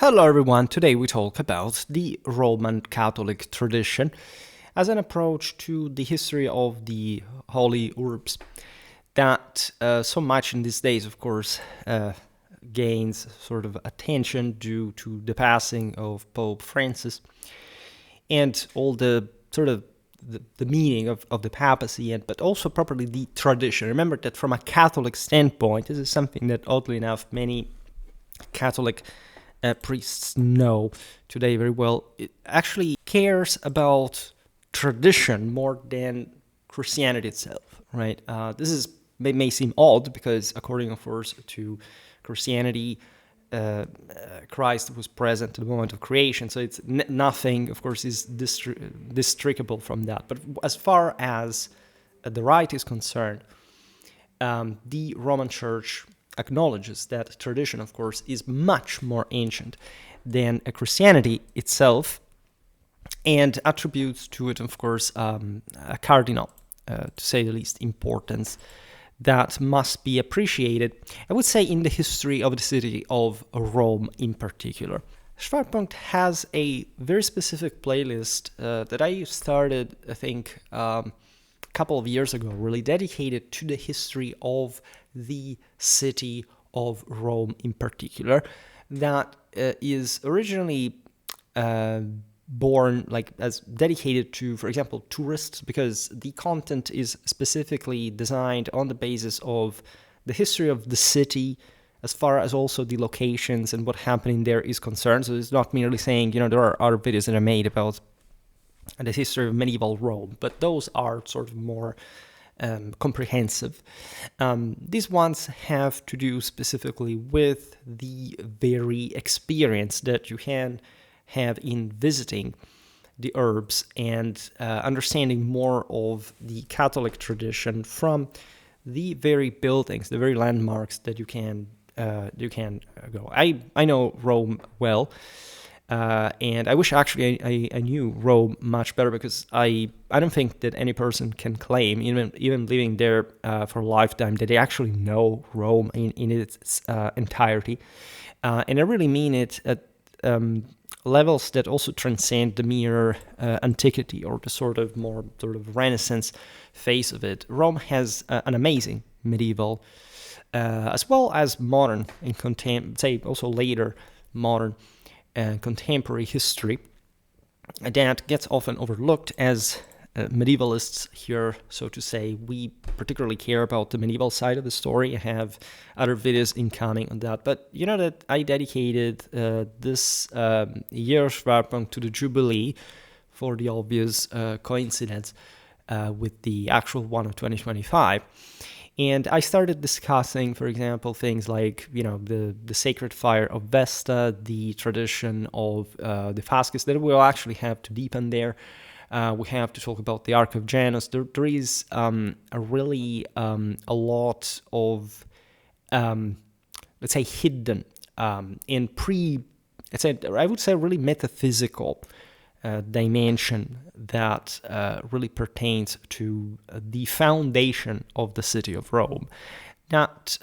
Hello everyone, today we talk about the Roman Catholic tradition as an approach to the history of the Holy Urbs that so much in these days, of course, gains sort of attention due to the passing of Pope Francis and all the sort of the meaning of the papacy, but also properly the tradition. Remember that from a Catholic standpoint, this is something that oddly enough many Catholic priests know today very well. It actually cares about tradition more than Christianity itself, right? This may seem odd because, according, of course, to Christianity, Christ was present at the moment of creation, so it's nothing, of course, is districtable from that. But as far as the rite is concerned, the Roman Church acknowledges that tradition, of course, is much more ancient than Christianity itself, and attributes to it, of course, a cardinal, to say the least, importance that must be appreciated, I would say, in the history of the city of Rome in particular. Schwerpunkt has a very specific playlist that I started, I think, a couple of years ago, really dedicated to the history of the city of Rome in particular, that is originally born as dedicated to, for example, tourists, because the content is specifically designed on the basis of the history of the city, as far as also the locations and what happening there is concerned. So it's not merely saying, there are other videos that are made about the history of medieval Rome, but those are sort of more comprehensive. These ones have to do specifically with the very experience that you can have in visiting the Urbs and understanding more of the Catholic tradition from the very buildings, the very landmarks that you can go. I know Rome well. And I wish actually I knew Rome much better, because I don't think that any person can claim, even living there for a lifetime, that they actually know Rome in its entirety. And I really mean it at levels that also transcend the mere antiquity or the sort of more sort of Renaissance phase of it. Rome has an amazing medieval, as well as modern and say also later modern contemporary history that gets often overlooked as medievalists here, so to say. We particularly care about the medieval side of the story. I have other videos incoming on that, but you know that I dedicated this year's Schwerpunkt to the Jubilee for the obvious coincidence with the actual one of 2025. And I started discussing, for example, things like, the sacred fire of Vesta, the tradition of the Fasces that we'll actually have to deepen there. We have to talk about the Ark of Janus. There is a lot of, let's say, hidden and I would say really metaphysical dimension that really pertains to the foundation of the city of Rome, that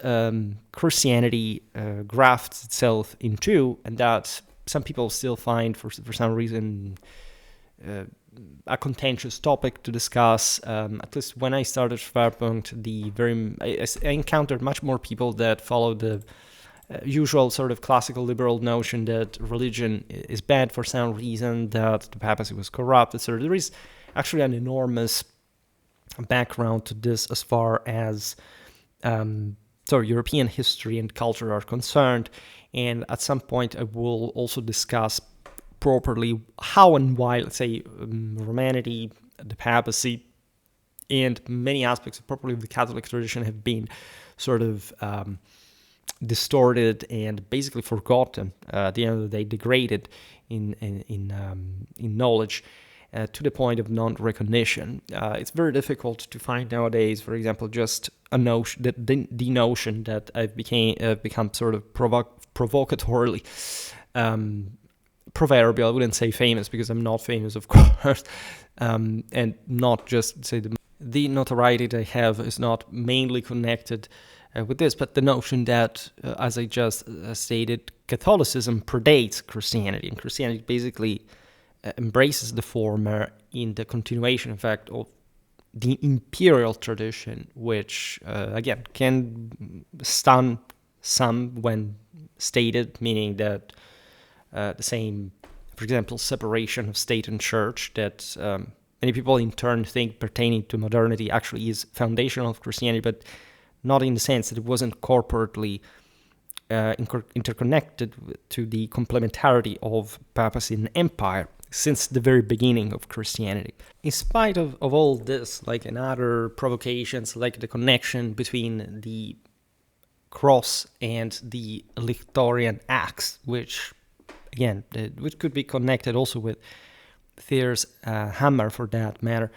Christianity grafts itself into, and that some people still find, for some reason, a contentious topic to discuss. At least when I started Schwerpunkt, I encountered much more people that follow the usual sort of classical liberal notion that religion is bad for some reason, that the papacy was corrupt, etc. There is actually an enormous background to this as far as European history and culture are concerned, and at some point I will also discuss properly how and why, let's say, Romanity, the papacy, and many aspects of properly the Catholic tradition have been sort of distorted and basically forgotten, at the end of the day, degraded in knowledge to the point of non-recognition. It's very difficult to find nowadays, for example, just a notion that the notion that I've become sort of provocatorily proverbial. I wouldn't say famous, because I'm not famous, of course, and not just say the notoriety that I have is not mainly connected with this, but the notion that, as I just stated, Catholicism predates Christianity, and Christianity basically embraces the former in the continuation, in fact, of the Imperial tradition, which, again, can stun some when stated, meaning that the same, for example, separation of state and church that many people in turn think pertaining to modernity actually is foundational of Christianity, but not in the sense that it wasn't corporately interconnected to the complementarity of papacy and empire since the very beginning of Christianity. In spite of all this, like in other provocations, like the connection between the cross and the lictorian axe, which, again, which could be connected also with Thayer's hammer for that matter,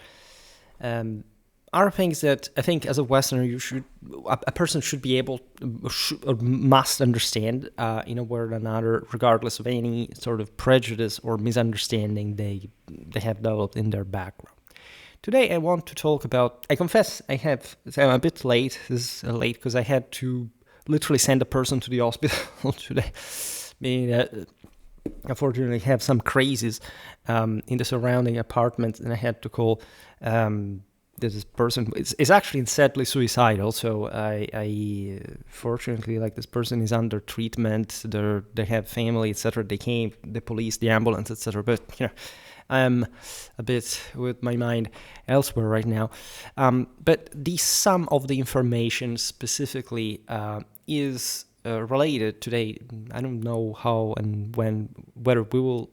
are things that I think as a Westerner a person should be able, or must understand in a way or another, regardless of any sort of prejudice or misunderstanding they have developed in their background. Today I want to talk about, I confess I'm a bit late. This is late because I had to literally send a person to the hospital today. Meaning that unfortunately have some crazies in the surrounding apartment, and I had to call this person. It's actually sadly suicidal, so I fortunately, like, this person is under treatment. They have family, etc. They came, the police, the ambulance, etc. But I'm a bit with my mind elsewhere right now. But some of the information specifically is related today. I don't know how and whether we will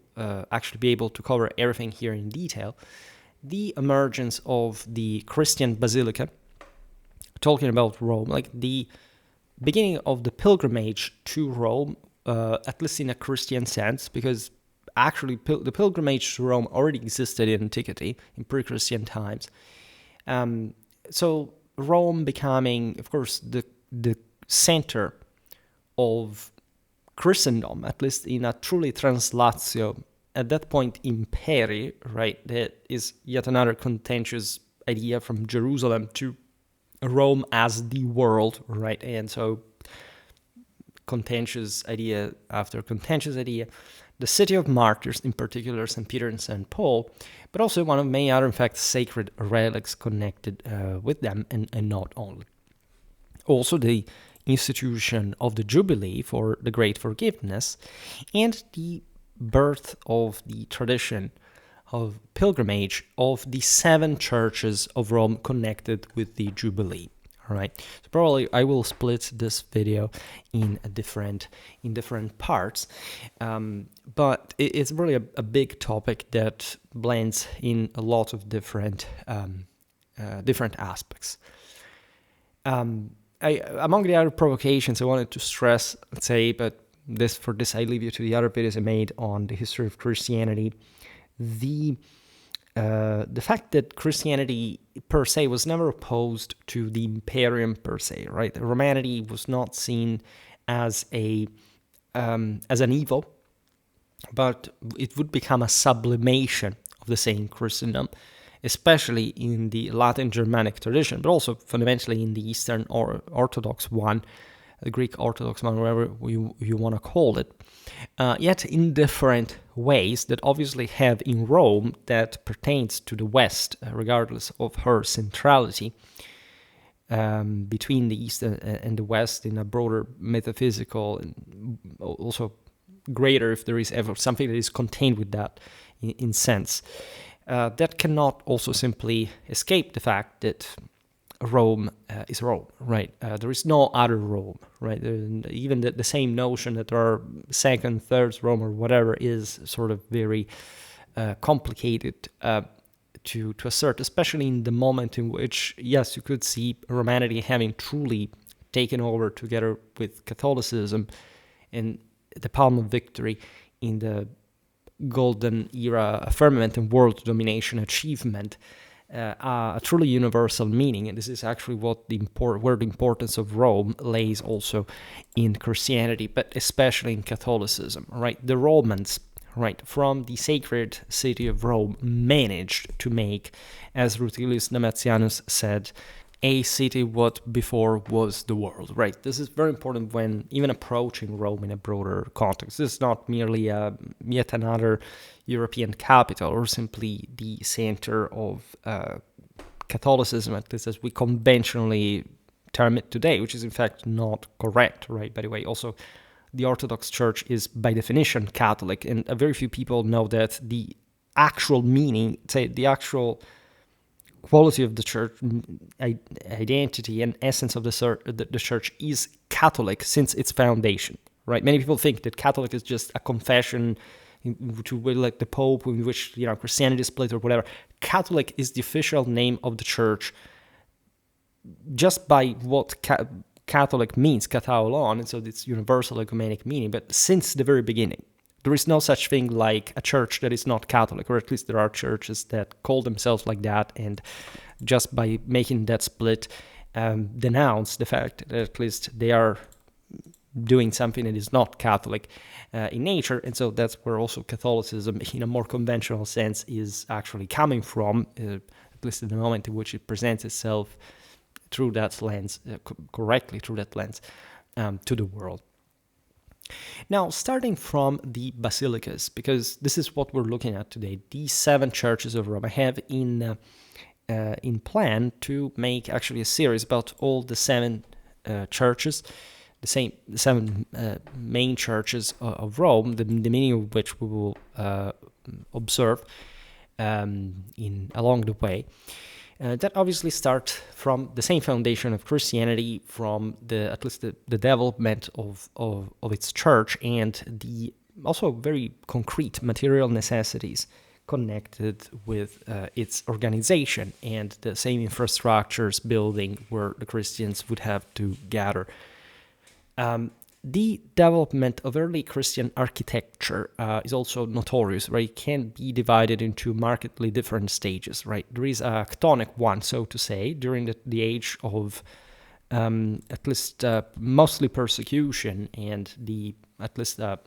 actually be able to cover everything here in detail. The emergence of the Christian Basilica, talking about Rome, like the beginning of the pilgrimage to Rome, at least in a Christian sense, because actually the pilgrimage to Rome already existed in antiquity, in pre-Christian times. So Rome becoming, of course, the center of Christendom, at least in a truly translatio, at that point, imperi, right, that is yet another contentious idea from Jerusalem to Rome as the world, right, and so contentious idea after contentious idea, the city of martyrs, in particular St. Peter and St. Paul, but also one of many other, in fact, sacred relics connected with them, and not only. Also the institution of the Jubilee for the Great Forgiveness, and the birth of the tradition of pilgrimage of the 7 churches of Rome connected with the Jubilee. All right, so probably I will split this video in different parts, but it's really a big topic that blends in a lot of different aspects. Among the other provocations I wanted to stress, let's say, but for this I leave you to the other videos I made on the history of Christianity, the fact that Christianity per se was never opposed to the Imperium per se, right? Romanity was not seen as an evil, but it would become a sublimation of the same Christendom, especially in the Latin Germanic tradition, but also fundamentally in the Eastern Orthodox one, the Greek Orthodox one, whatever you want to call it, yet in different ways that obviously have in Rome that pertains to the West, regardless of her centrality between the East and the West in a broader metaphysical and also greater, if there is ever something that is contained with that in sense. That cannot also simply escape the fact that Rome is Rome, right? There is no other Rome, right? Even the same notion that there are second, third Rome or whatever is sort of very complicated to assert, especially in the moment in which, yes, you could see Romanity having truly taken over together with Catholicism and the palm of victory in the golden era firmament and world domination achievement, a truly universal meaning. And this is actually where the importance of Rome lays also in Christianity, but especially in Catholicism, right? The Romans, right, from the sacred city of Rome managed to make, as Rutilius Domitianus said, a city what before was the world, right? This is very important when even approaching Rome in a broader context. This is not merely yet another European capital or simply the center of Catholicism, at least as we conventionally term it today, which is in fact not correct, right? By the way, also the Orthodox Church is by definition Catholic, and very few people know that the actual meaning, say the actual quality of the church, identity and essence of the church is Catholic since its foundation, right? Many people think that Catholic is just a confession to like the Pope, in which Christianity is split or whatever. Catholic is the official name of the church just by what Catholic means, kathaulon, and so it's universal ecumenic meaning. But since the very beginning, there is no such thing like a church that is not Catholic, or at least there are churches that call themselves like that, and just by making that split, denounce the fact that at least they are doing something that is not Catholic in nature. And so that's where also Catholicism, in a more conventional sense, is actually coming from, at least in the moment in which it presents itself through that lens, correctly through that lens, to the world. Now, starting from the Basilicas, because this is what we're looking at today, these 7 churches of Rome, I have in plan to make actually a series about all the 7 churches, the 7 main churches of Rome, the meaning of which we will observe along the way. That obviously start from the same foundation of Christianity, from at least the development of its church, and the also very concrete material necessities connected with its organization and the same infrastructures building where the Christians would have to gather. The development of early Christian architecture is also notorious, right? It can be divided into markedly different stages, right? There is a chthonic one, so to say, during the age of at least mostly persecution and at least a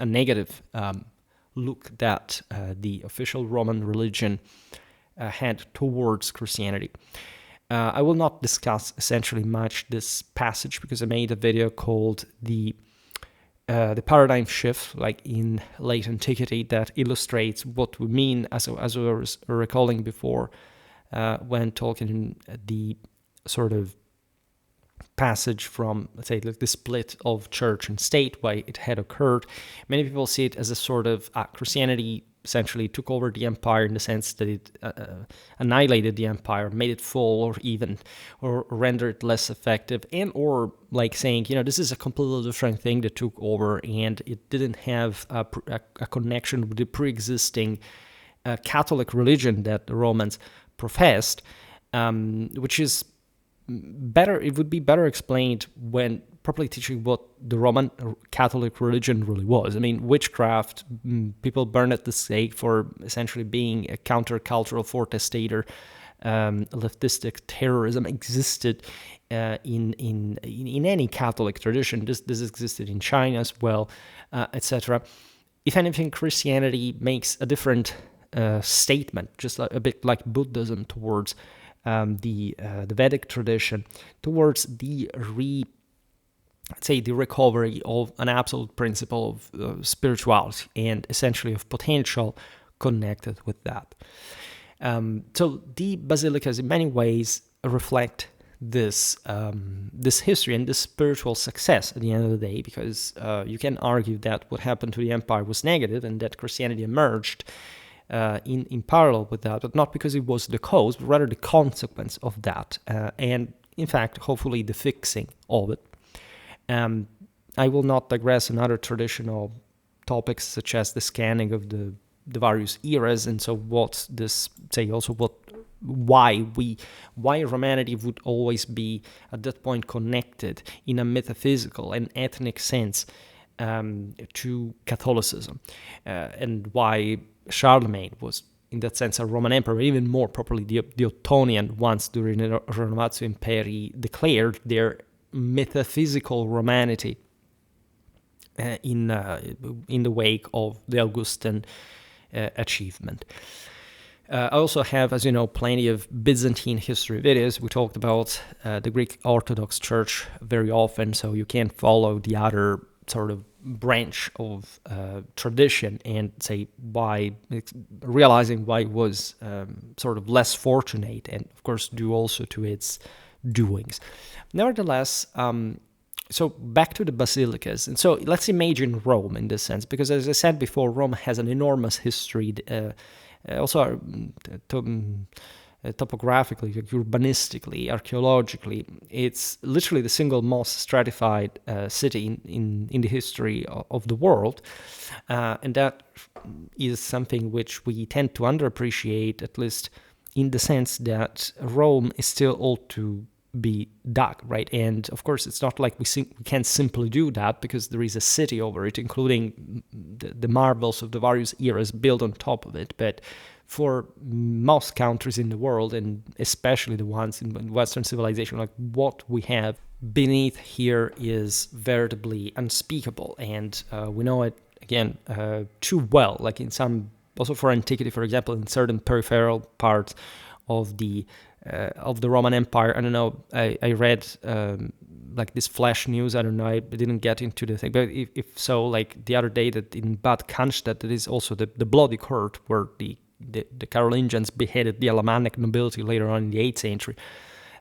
negative look that the official Roman religion had towards Christianity. I will not discuss essentially much this passage because I made a video called the paradigm shift, like in late antiquity, that illustrates what we mean, as I was recalling before, when talking the sort of passage from, let's say, like the split of church and state, why it had occurred. Many people see it as a sort of Christianity essentially took over the empire in the sense that it annihilated the empire, made it fall, or rendered it less effective, and or like saying, this is a completely different thing that took over, and it didn't have a connection with the pre-existing Catholic religion that the Romans professed, which is better. It would be better explained when properly teaching what the Roman Catholic religion really was. I mean, witchcraft, people burned at the stake for essentially being a counter-cultural fortestator, leftistic terrorism existed in any Catholic tradition. This existed in China as well, etc. If anything, Christianity makes a different statement, just a bit like Buddhism, towards the Vedic tradition, towards the recovery of an absolute principle of spirituality and essentially of potential connected with that. So the basilicas in many ways reflect this history and this spiritual success at the end of the day, because you can argue that what happened to the empire was negative and that Christianity emerged in parallel with that, but not because it was the cause, but rather the consequence of that, and in fact, hopefully the fixing of it. I will not digress on other traditional topics such as the scanning of the various eras, and so why Romanity would always be at that point connected in a metaphysical and ethnic sense to Catholicism, and why Charlemagne was in that sense a Roman emperor, even more properly the Ottonian ones during the Renovatio Imperii declared their metaphysical Romanity in the wake of the Augustan achievement. I also have, as you know, plenty of Byzantine history videos. We talked about the Greek Orthodox Church very often, so you can follow the other sort of branch of tradition and say why, realizing why it was sort of less fortunate, and of course due also to its doings. Nevertheless, so back to the basilicas, and so let's imagine Rome in this sense, because as I said before, Rome has an enormous history, also topographically, urbanistically, archaeologically. It's literally the single most stratified city in the history of the world, and that is something which we tend to underappreciate, at least in the sense that Rome is still all to be dug, right? And of course, it's not like we can simply do that, because there is a city over it, including the marvels of the various eras built on top of it. But for most countries in the world, and especially the ones in Western civilization, like what we have beneath here is veritably unspeakable. And we know it, again, too well, like in some, also for antiquity, for example, in certain peripheral parts of the Roman Empire. I don't know, I read like this flash news, I don't know, I didn't get into the thing, but if so, like the other day, that in Bad Cannstatt, that is also the bloody court where the Carolingians beheaded the Alemannic nobility later on in the 8th century.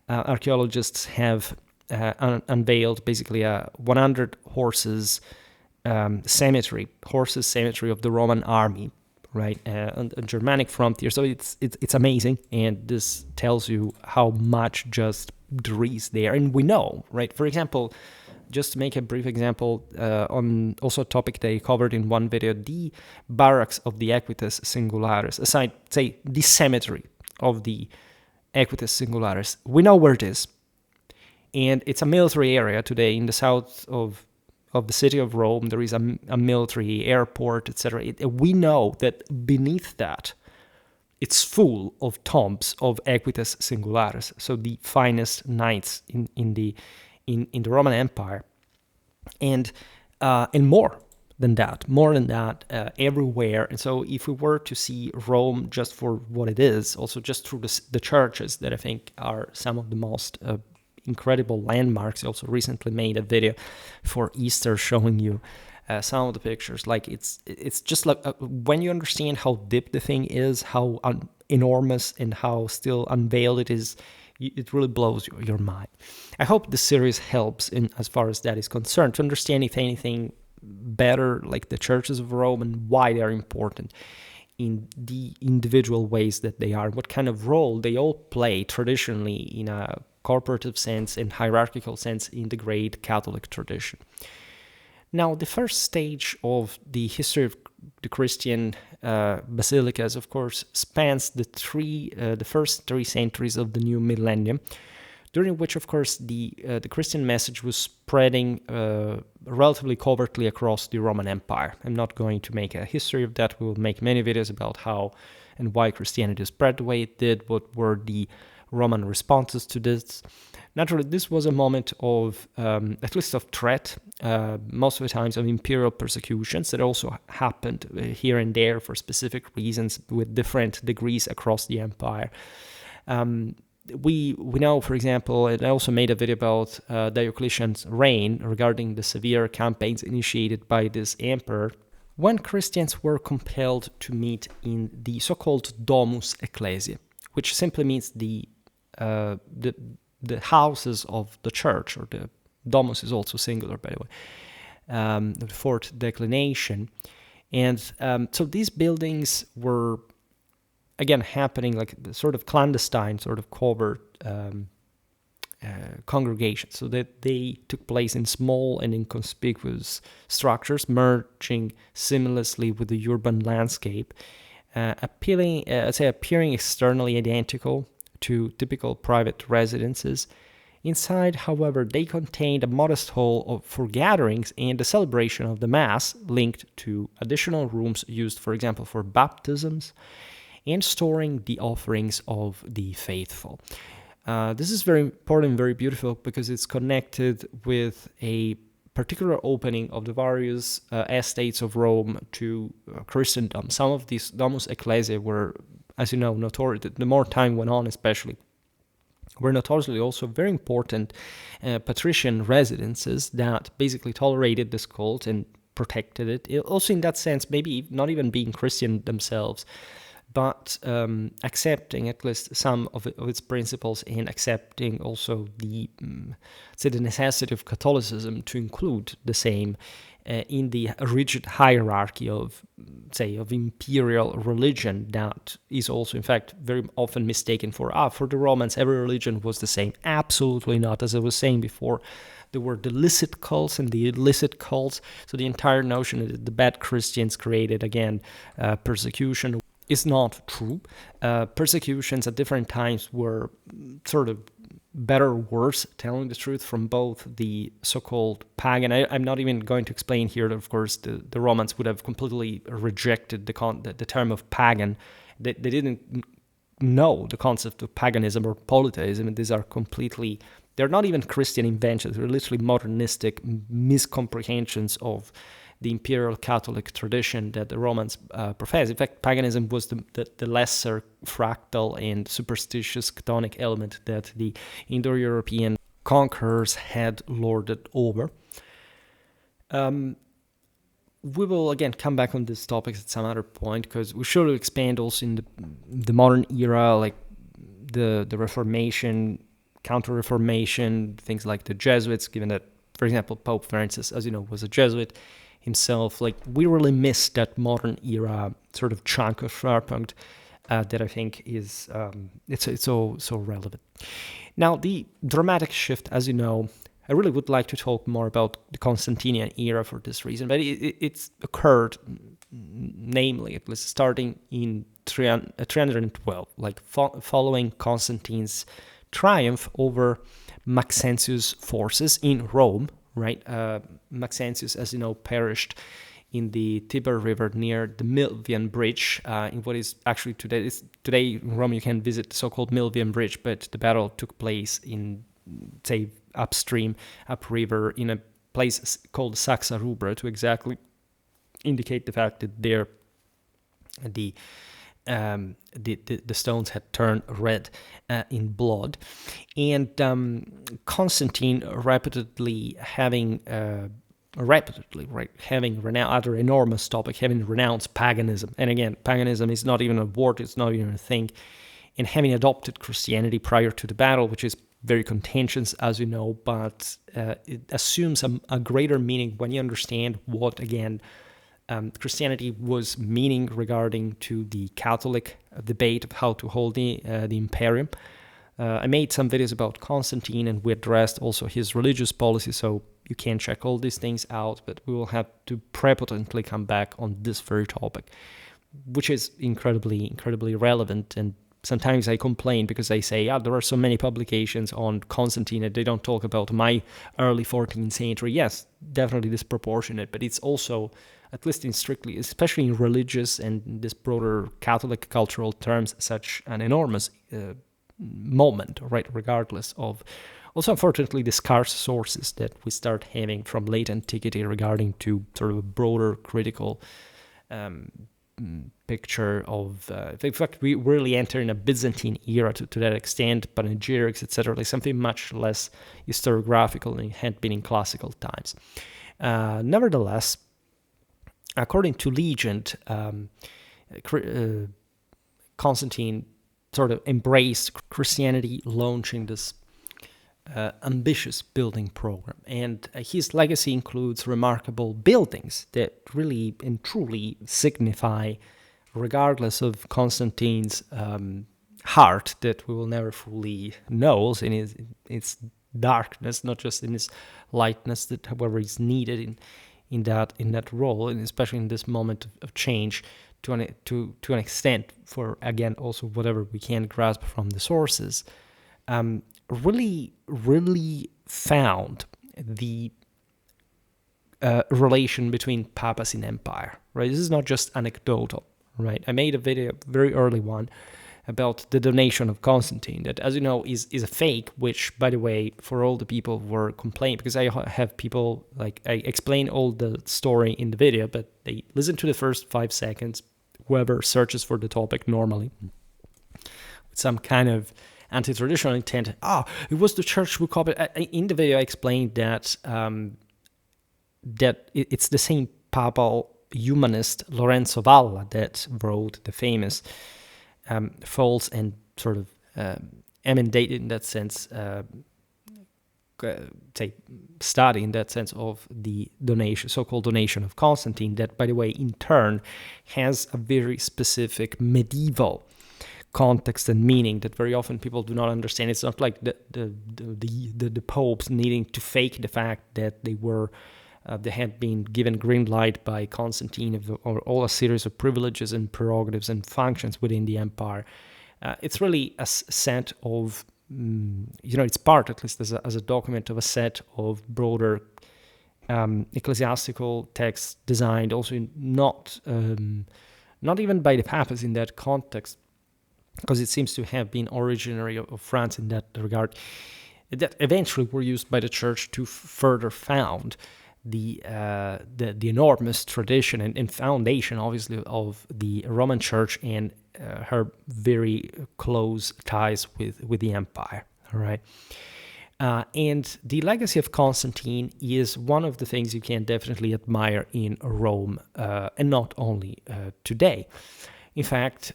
Archaeologists have unveiled basically a 100 horses cemetery of the Roman army, right, on the Germanic frontier. So it's amazing, and this tells you how much just there is there. And we know, right, for example, just to make a brief example, on also a topic they covered in one video, the barracks of the Equites Singularis, aside, say, the cemetery of the Equites Singularis, we know where it is. And it's a military area today in the south of the city of Rome. There is a military airport, etc. We know that beneath that, it's full of tombs of Equites Singularis, so the finest knights in the Roman Empire, and more than that, everywhere. And so if we were to see Rome just for what it is, also just through the churches that I think are some of the most incredible landmarks. I also recently made a video for Easter showing you some of the pictures. Like it's just like when you understand how deep the thing is, how enormous and how still unveiled it is, it really blows your mind. I hope this series helps in as far as that is concerned, to understand, if anything, better like the churches of Rome and why they are important in the individual ways that they are, what kind of role they all play traditionally in a corporative sense and hierarchical sense in the great Catholic tradition. Now, the first stage of the history of the Christian basilicas, of course, spans the first 3 centuries of the new millennium, during which, of course, the Christian message was spreading relatively covertly across the Roman Empire. I'm not going to make a history of that. We will make many videos about how and why Christianity spread the way it did, what were the Roman responses to this. Naturally, this was a moment of, at least of threat, most of the times of imperial persecutions that also happened here and there for specific reasons with different degrees across the empire. We know, for example, and I also made a video about Diocletian's reign regarding the severe campaigns initiated by this emperor, when Christians were compelled to meet in the so-called Domus Ecclesiae, which simply means the houses of the church, or the domus is also singular, by the way, the fourth declination. And so these buildings were, again, happening like sort of clandestine, sort of covert congregations, so that they took place in small and inconspicuous structures, merging seamlessly with the urban landscape, appearing externally identical to typical private residences. Inside, however, they contained a modest hall for gatherings and the celebration of the Mass, linked to additional rooms used, for example, for baptisms and storing the offerings of the faithful. This is very important and very beautiful because it's connected with a particular opening of the various estates of Rome to Christendom. Some of these Domus Ecclesiae were as you know, the more time went on especially, were notoriously also very important patrician residences that basically tolerated this cult and protected it. Also, in that sense, maybe not even being Christian themselves, but accepting at least some of its principles and accepting also the necessity of Catholicism to include the same in the rigid hierarchy of imperial religion that is also, in fact, very often mistaken for the Romans, every religion was the same. Absolutely not. As I was saying before, there were the licit cults and the illicit cults. So the entire notion that the bad Christians created, again, persecution is not true. Persecutions at different times were sort of better or worse, telling the truth, from both the so-called pagan. I'm not even going to explain here that, of course, the Romans would have completely rejected the term of pagan. They didn't know the concept of paganism or polytheism, and these are completely, they're not even Christian inventions. They're literally modernistic miscomprehensions of the imperial Catholic tradition that the Romans profess. In fact, paganism was the lesser fractal and superstitious chthonic element that the Indo-European conquerors had lorded over. We will again come back on this topic at some other point, because we should expand also in the modern era, like the Reformation, Counter-Reformation, things like the Jesuits, given that, for example, Pope Francis, as you know, was a Jesuit himself. Like, we really miss that modern era sort of chunk of Schwerpunkt that I think is it's so relevant. Now, the dramatic shift, as you know, I really would like to talk more about the Constantinian era for this reason, but it's occurred, namely, at least starting in 312, like following Constantine's triumph over Maxentius' forces in Rome. Right, Maxentius, as you know, perished in the Tiber River near the Milvian Bridge, in what is actually today in Rome you can visit the so-called Milvian Bridge, but the battle took place in, say, upriver, in a place called Saxa Rubra, to exactly indicate the fact that there the stones had turned red in blood, and Constantine rapidly having renounced paganism. And again, paganism is not even a word; it's not even a thing. And having adopted Christianity prior to the battle, which is very contentious, as you know, but it assumes a greater meaning when you understand what, again, Christianity was meaning regarding to the Catholic debate of how to hold the Imperium. I made some videos about Constantine, and we addressed also his religious policy, so you can check all these things out, but we will have to prepotently come back on this very topic, which is incredibly relevant. And sometimes I complain because I say, there are so many publications on Constantine that they don't talk about my early 14th century. Yes, definitely disproportionate, but it's also, at least in strictly, especially in religious and this broader Catholic cultural terms, such an enormous moment, right, regardless of also, unfortunately, the scarce sources that we start having from late antiquity regarding to sort of a broader critical picture of, in fact, we really enter in a Byzantine era to that extent, panegyrics, etc., like something much less historiographical than it had been in classical times. Nevertheless, according to legend, Constantine sort of embraced Christianity, launching this ambitious building program. And his legacy includes remarkable buildings that really and truly signify, regardless of Constantine's heart that we will never fully know, in its darkness, not just in its lightness, that however is needed in that role, and especially in this moment of change, to an extent, for again also whatever we can grasp from the sources, really found the relation between papacy and empire. Right, this is not just anecdotal. Right, I made a video, very early one, about the donation of Constantine, that, as you know, is a fake, which, by the way, for all the people who were complaining, because I have people, like, I explain all the story in the video, but they listen to the first 5 seconds, whoever searches for the topic normally, some kind of anti-traditional intent. It was the church who copied. In the video, I explained that it's the same papal humanist Lorenzo Valla that wrote the famous false and sort of emendated in that sense, study in that sense of the donation, so-called donation of Constantine, that, by the way, in turn has a very specific medieval context and meaning that very often people do not understand. It's not like the popes needing to fake the fact that they had been given green light by Constantine or all a series of privileges and prerogatives and functions within the empire. It's really a set of, it's part, at least as a document, of a set of broader ecclesiastical texts designed also not even by the papacy in that context, because it seems to have been originary of France in that regard, that eventually were used by the church to further found the enormous tradition and foundation, obviously, of the Roman Church and her very close ties with the empire. All right. And the legacy of Constantine is one of the things you can definitely admire in Rome, and not only today. In fact,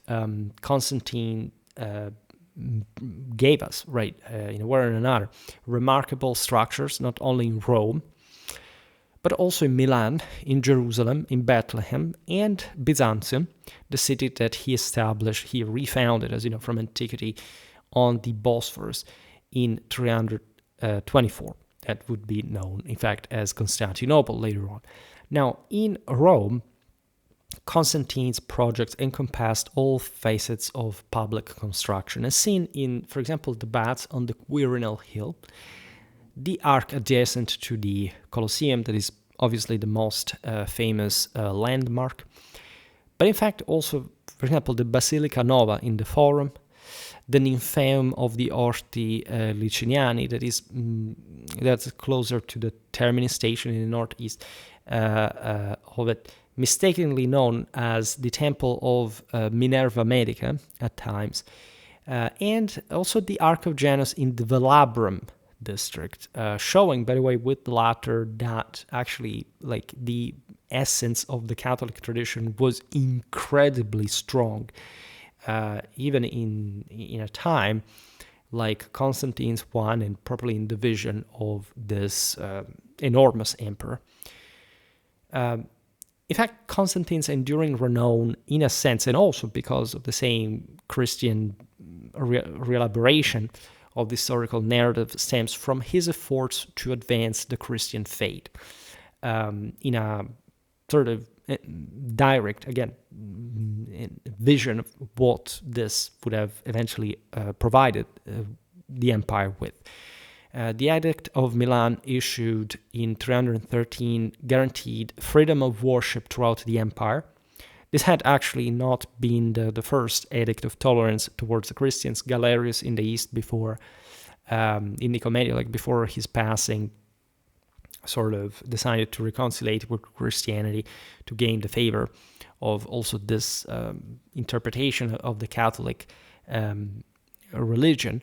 Constantine gave us, right, in a way or another, remarkable structures, not only in Rome, but also in Milan, in Jerusalem, in Bethlehem, and Byzantium, the city that he established, he refounded, as you know, from antiquity, on the Bosphorus in 324. That would be known, in fact, as Constantinople later on. Now, in Rome, Constantine's projects encompassed all facets of public construction, as seen in, for example, the baths on the Quirinal Hill, the arc adjacent to the Colosseum, that is obviously the most famous landmark, but in fact also, for example, the Basilica Nova in the Forum, the Nymphaeum of the Orti Liciniani, that's closer to the Termini station in the northeast of it, mistakenly known as the Temple of Minerva Medica at times, and also the Arc of Janus in the Velabrum district, showing, by the way, with the latter that actually, like, the essence of the Catholic tradition was incredibly strong, even in a time like Constantine's one, and probably in the vision of this enormous emperor. In fact, Constantine's enduring renown, in a sense, and also because of the same Christian reelaboration of the historical narrative, stems from his efforts to advance the Christian faith in a sort of direct, again, vision of what this would have eventually provided the empire with. The Edict of Milan, issued in 313, guaranteed freedom of worship throughout the empire. This had actually not been the first edict of tolerance towards the Christians. Galerius in the East, before, in Nicomedia, like before his passing, sort of decided to reconcile with Christianity to gain the favor of also this interpretation of the Catholic religion.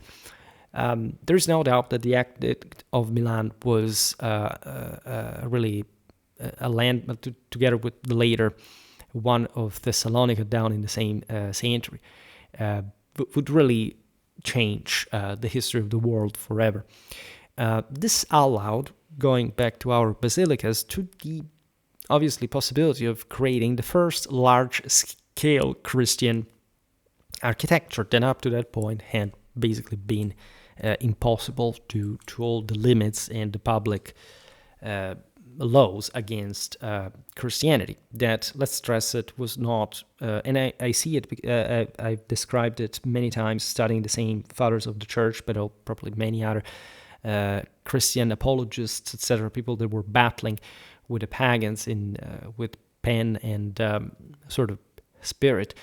There's no doubt that the Edict of Milan was really a land, together with the later one of Thessalonica down in the same century, would really change the history of the world forever. This allowed, going back to our basilicas, to the obviously possibility of creating the first large-scale Christian architecture that up to that point had basically been impossible to all the limits and the public laws against Christianity. That, let's stress it, was not, and I see it, I've described it many times studying the same fathers of the church, but probably many other Christian apologists, etc., people that were battling with the pagans with pen and sort of spirit,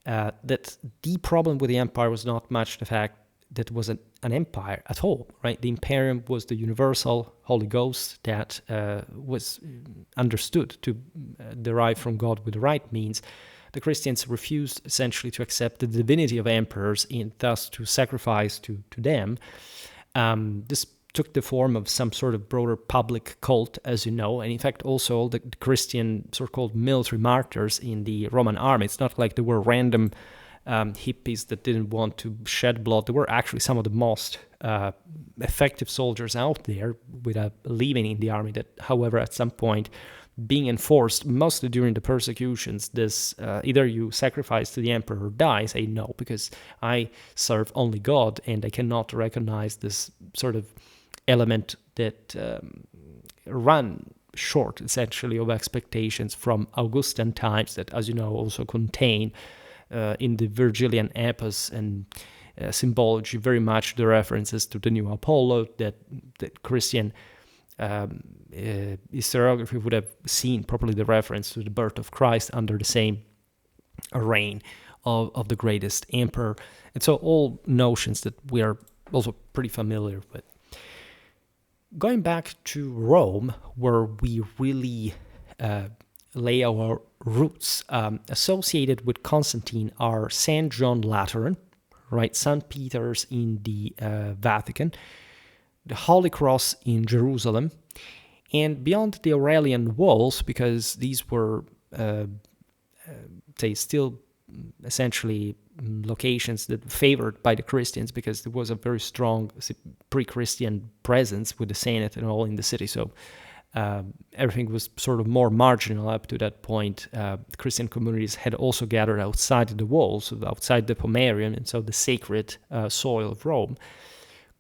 that the problem with the empire was not much the fact that it was an empire at all, right? The Imperium was the universal Holy Ghost that was understood to derive from God with the right means, the Christians refused essentially to accept the divinity of emperors and thus to sacrifice to them. This took the form of some sort of broader public cult, as you know, and in fact also all the Christian so-called military martyrs in the Roman army. It's not like there were random hippies that didn't want to shed blood. There were actually some of the most effective soldiers out there without leaving in the army that, however, at some point being enforced, mostly during the persecutions, this either you sacrifice to the emperor or die. Say no, because I serve only God and I cannot recognize this sort of element that run short, essentially, of expectations from Augustan times that, as you know, also contain in the Virgilian epos and symbology very much the references to the new Apollo that Christian historiography would have seen properly the reference to the birth of Christ under the same reign of the greatest emperor. And so all notions that we are also pretty familiar with. Going back to Rome, where we really lay our roots, associated with Constantine are St. John Lateran, right? St. Peter's in the Vatican, the Holy Cross in Jerusalem, and beyond the Aurelian walls, because these were, still essentially locations that favored by the Christians, because there was a very strong pre-Christian presence with the Senate and all in the city. So everything was sort of more marginal up to that point. Christian communities had also gathered outside the walls, outside the Pomerium, and so the sacred soil of Rome.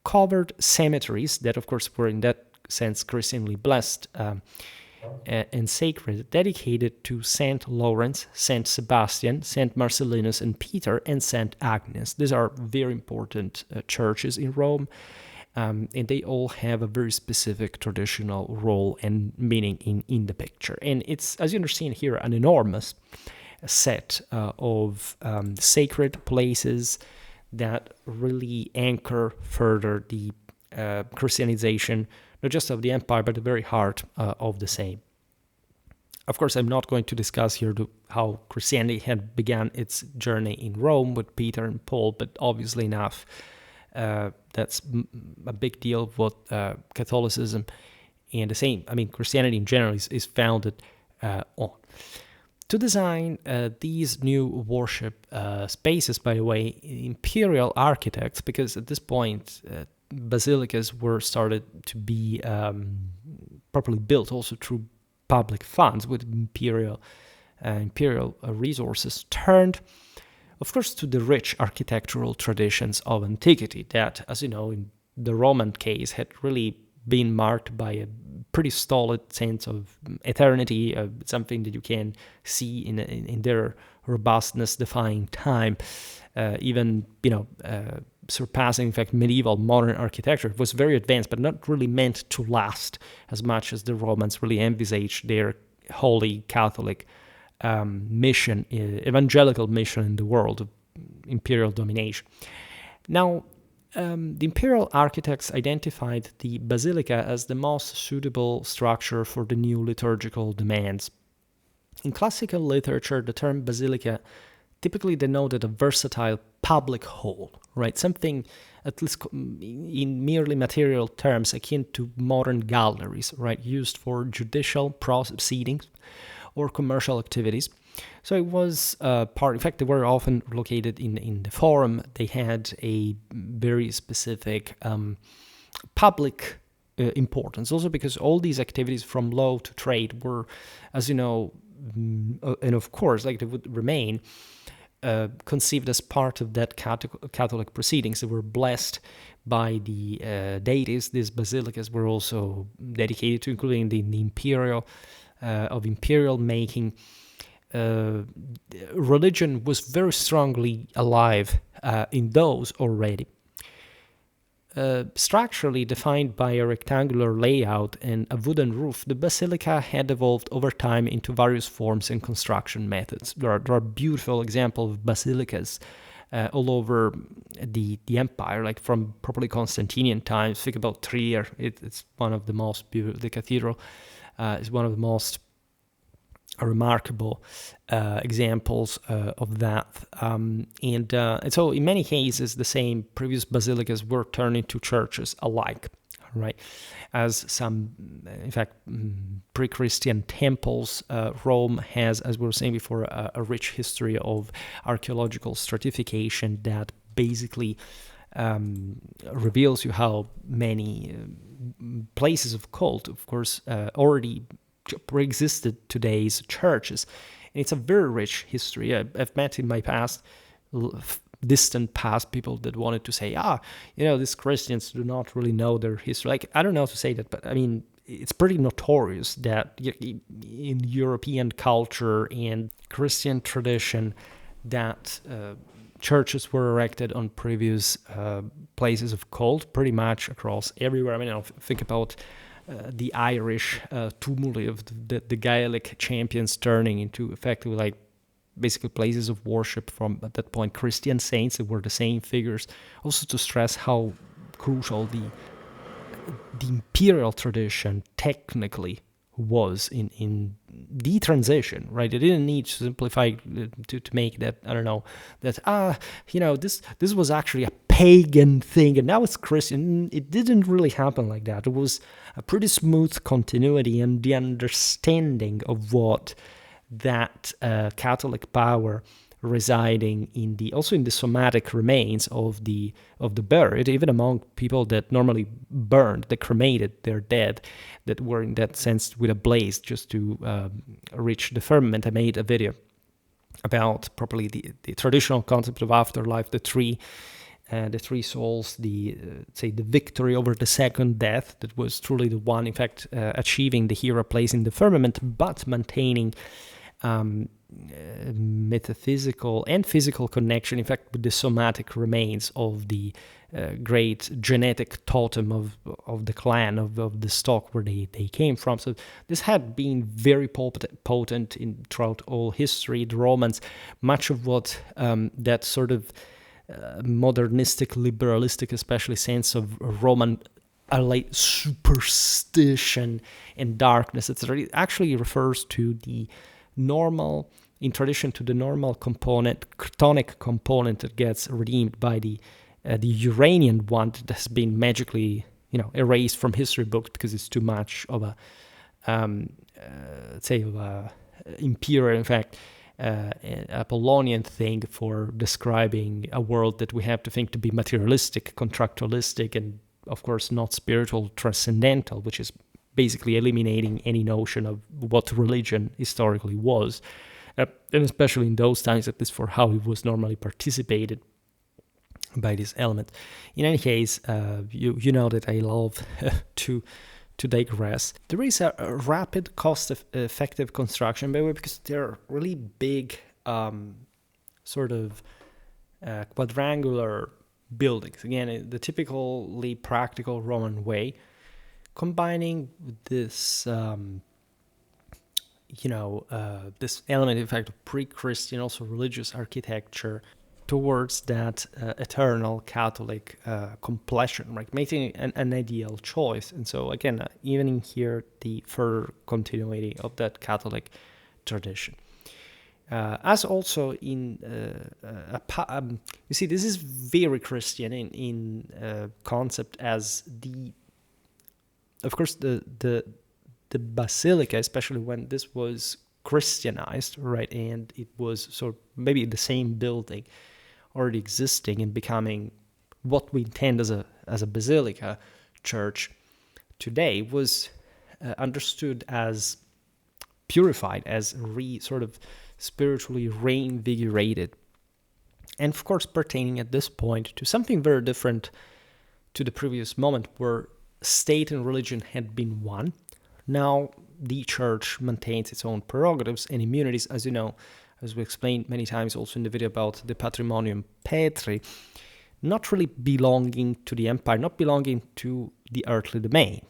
Covered cemeteries that, of course, were in that sense Christianly blessed and sacred, dedicated to Saint Lawrence, Saint Sebastian, Saint Marcellinus, and Peter, and Saint Agnes. These are very important churches in Rome, and they all have a very specific traditional role and meaning in the picture. And it's, as you understand here, an enormous set of sacred places that really anchor further the Christianization, not just of the empire, but the very heart of the same. Of course, I'm not going to discuss here how Christianity had begun its journey in Rome with Peter and Paul, but obviously enough, that's a big deal of what Catholicism and the same, Christianity in general is founded on. To design these new worship spaces, by the way, imperial architects, because at this point, basilicas were started to be properly built also through public funds with imperial resources, turned, of course, to the rich architectural traditions of antiquity that, as you know, in the Roman case, had really been marked by a pretty stolid sense of eternity, something that you can see in their robustness, defying time, even surpassing, in fact, medieval modern architecture. It was very advanced, but not really meant to last as much as the Romans really envisaged their holy Catholic mission, evangelical mission in the world of imperial domination. Now, the imperial architects identified the basilica as the most suitable structure for the new liturgical demands. In classical literature, the term basilica typically denoted a versatile public hall, right? Something, at least in merely material terms, akin to modern galleries, right? Used for judicial proceedings or commercial activities. So it was in fact, they were often located in the forum. They had a very specific public importance, also because all these activities from law to trade were, as you know, and of course, like they would remain, conceived as part of that Catholic proceedings. They were blessed by the deities. These basilicas were also dedicated to, including the Imperial, of imperial making. Religion was very strongly alive in those already. Structurally defined by a rectangular layout and a wooden roof, the basilica had evolved over time into various forms and construction methods. There are beautiful examples of basilicas all over the empire, like from probably Constantinian times. Think about Trier. It's one of the most beautiful. The cathedral is one of the most remarkable examples of that. And so in many cases, the same previous basilicas were turned into churches alike, right? As some, in fact, pre-Christian temples, Rome has, as we were saying before, a rich history of archaeological stratification that basically reveals you how many places of cult, of course, already pre-existed today's churches. And it's a very rich history. I've met in my past, distant past, people that wanted to say, these Christians do not really know their history. Like, I don't know how to say that, but I mean, it's pretty notorious that in European culture and Christian tradition that churches were erected on previous places of cult pretty much across everywhere. I mean, think about the Irish tumult of the Gaelic champions turning into effectively like basically places of worship from, at that point, Christian saints that were the same figures. Also to stress how crucial the imperial tradition technically was in the transition, right? It didn't need to simplify to make that, I don't know, that this was actually a pagan thing and now it's Christian. It didn't really happen like that. It was a pretty smooth continuity and the understanding of what that Catholic power residing in the somatic remains of the buried, even among people that normally burned, that cremated their dead, that were in that sense with a blaze just to reach the firmament. I made a video about properly the traditional concept of afterlife, the three souls, the victory over the second death, that was truly the one, in fact, achieving the hero place in the firmament, but maintaining metaphysical and physical connection, in fact, with the somatic remains of the great genetic totem of the clan, of the stock where they came from. So this had been very potent throughout all history. The Romans, much of what that sort of modernistic, liberalistic, especially sense of Roman like superstition and darkness, etc., it actually refers to the normal, in tradition, to the normal component, chthonic component that gets redeemed by the Uranian one that has been magically, erased from history books because it's too much of a, imperial, in fact, Apollonian thing for describing a world that we have to think to be materialistic, contractualistic, and of course not spiritual, transcendental, which is basically eliminating any notion of what religion historically was, and especially in those times, at least for how it was normally participated by this element. In any case, you know that I love to digress. There is a rapid, cost-effective construction, by the way, because they're really big, quadrangular buildings. Again, the typically practical Roman way, combining this, this element, in fact, of pre-Christian, also religious architecture, towards that eternal Catholic completion, right? Making an ideal choice. And so, again, even in here, the further continuity of that Catholic tradition. As also in, you see, this is very Christian in concept, as of course, the Basilica, especially when this was Christianized, right, and it was sort of maybe the same building already existing and becoming what we intend as a Basilica church today, was understood as purified, as sort of spiritually reinvigorated, and of course pertaining at this point to something very different to the previous moment, where state and religion had been one. Now the church maintains its own prerogatives and immunities, as you know, as we explained many times also in the video about the Patrimonium Petri, not really belonging to the empire, not belonging to the earthly domain,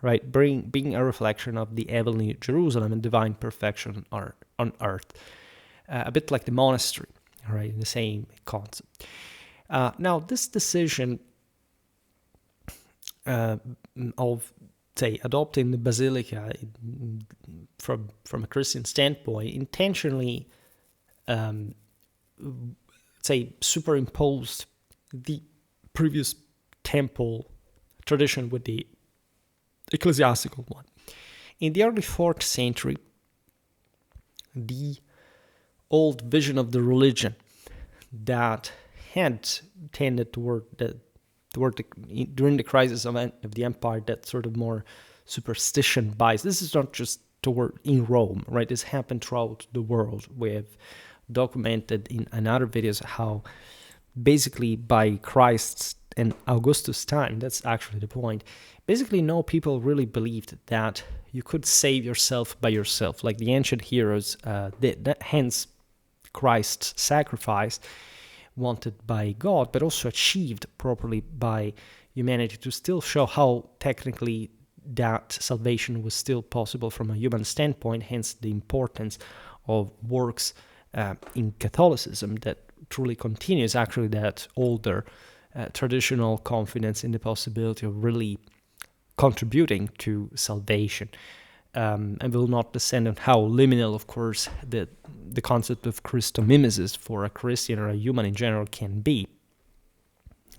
right? Being a reflection of the heavenly Jerusalem and divine perfection on earth. A bit like the monastery, right? The same concept. Now, this decision of say, adopting the Basilica from a Christian standpoint, intentionally, say, superimposed the previous temple tradition with the ecclesiastical one. In the early 4th century, the old vision of the religion that had tended toward during the crisis of the empire, that sort of more superstition bias. This is not just in Rome, right? This happened throughout the world. We have documented in other videos how basically by Christ's and Augustus' time, that's actually the point, basically no people really believed that you could save yourself by yourself, like the ancient heroes did. Hence, Christ's sacrifice, wanted by God, but also achieved properly by humanity, to still show how technically that salvation was still possible from a human standpoint, hence the importance of works in Catholicism that truly continues actually that older traditional confidence in the possibility of really contributing to salvation. And will not descend on how liminal, of course, the concept of Christomimesis for a Christian or a human in general can be.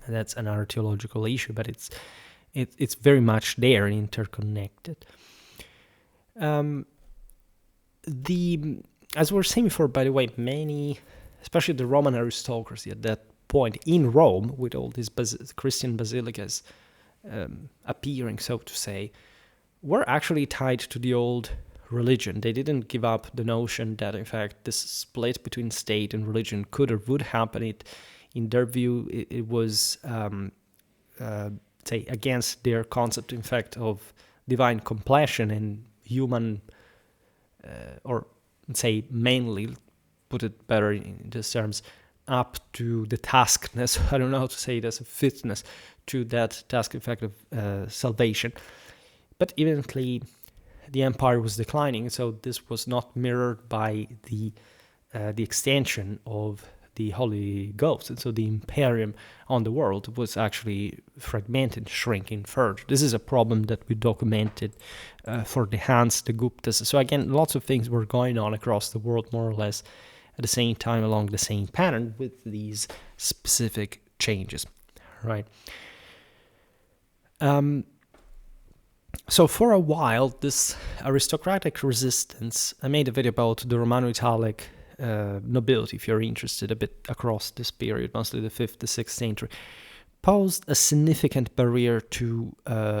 That's another theological issue, but it's very much there and interconnected. As we were saying before, by the way, many, especially the Roman aristocracy at that point in Rome, with all these Christian basilicas appearing, so to say, were actually tied to the old religion. They didn't give up the notion that, in fact, this split between state and religion could or would happen. In their view, it was, say, against their concept, in fact, of divine compassion and human, or say, mainly, put it better in these terms, up to the taskness, I don't know how to say it, as a fitness to that task, in fact, of salvation. But evidently, the empire was declining, so this was not mirrored by the extension of the Holy Ghost, and so the Imperium on the world was actually fragmented, shrinking further. This is a problem that we documented for the Hans, the Guptas. So again, lots of things were going on across the world, more or less at the same time, along the same pattern, with these specific changes, right? So for a while, this aristocratic resistance, I made a video about the Romano-Italic nobility, if you're interested, a bit across this period, mostly the 5th to 6th century, posed a significant barrier to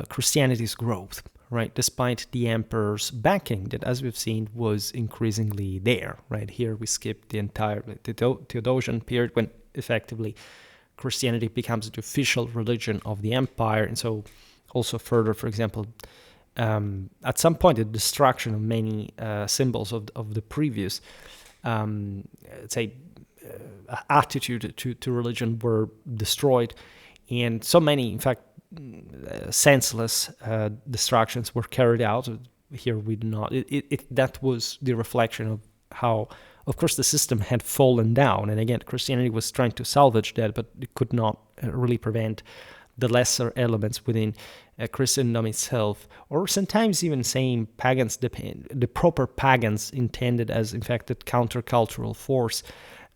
Christianity's growth, right? Despite the emperor's backing that, as we've seen, was increasingly there, right? Here we skip the entire Theodosian period when effectively Christianity becomes the official religion of the empire, and so also further, for example, at some point, the destruction of many symbols of the previous, attitude to religion were destroyed, and so many, in fact, senseless destructions were carried out. Here we do not. That was the reflection of how, of course, the system had fallen down, and again, Christianity was trying to salvage that, but it could not really prevent the lesser elements within Christendom itself, or sometimes even saying pagans, the proper pagans intended as, in fact, a countercultural force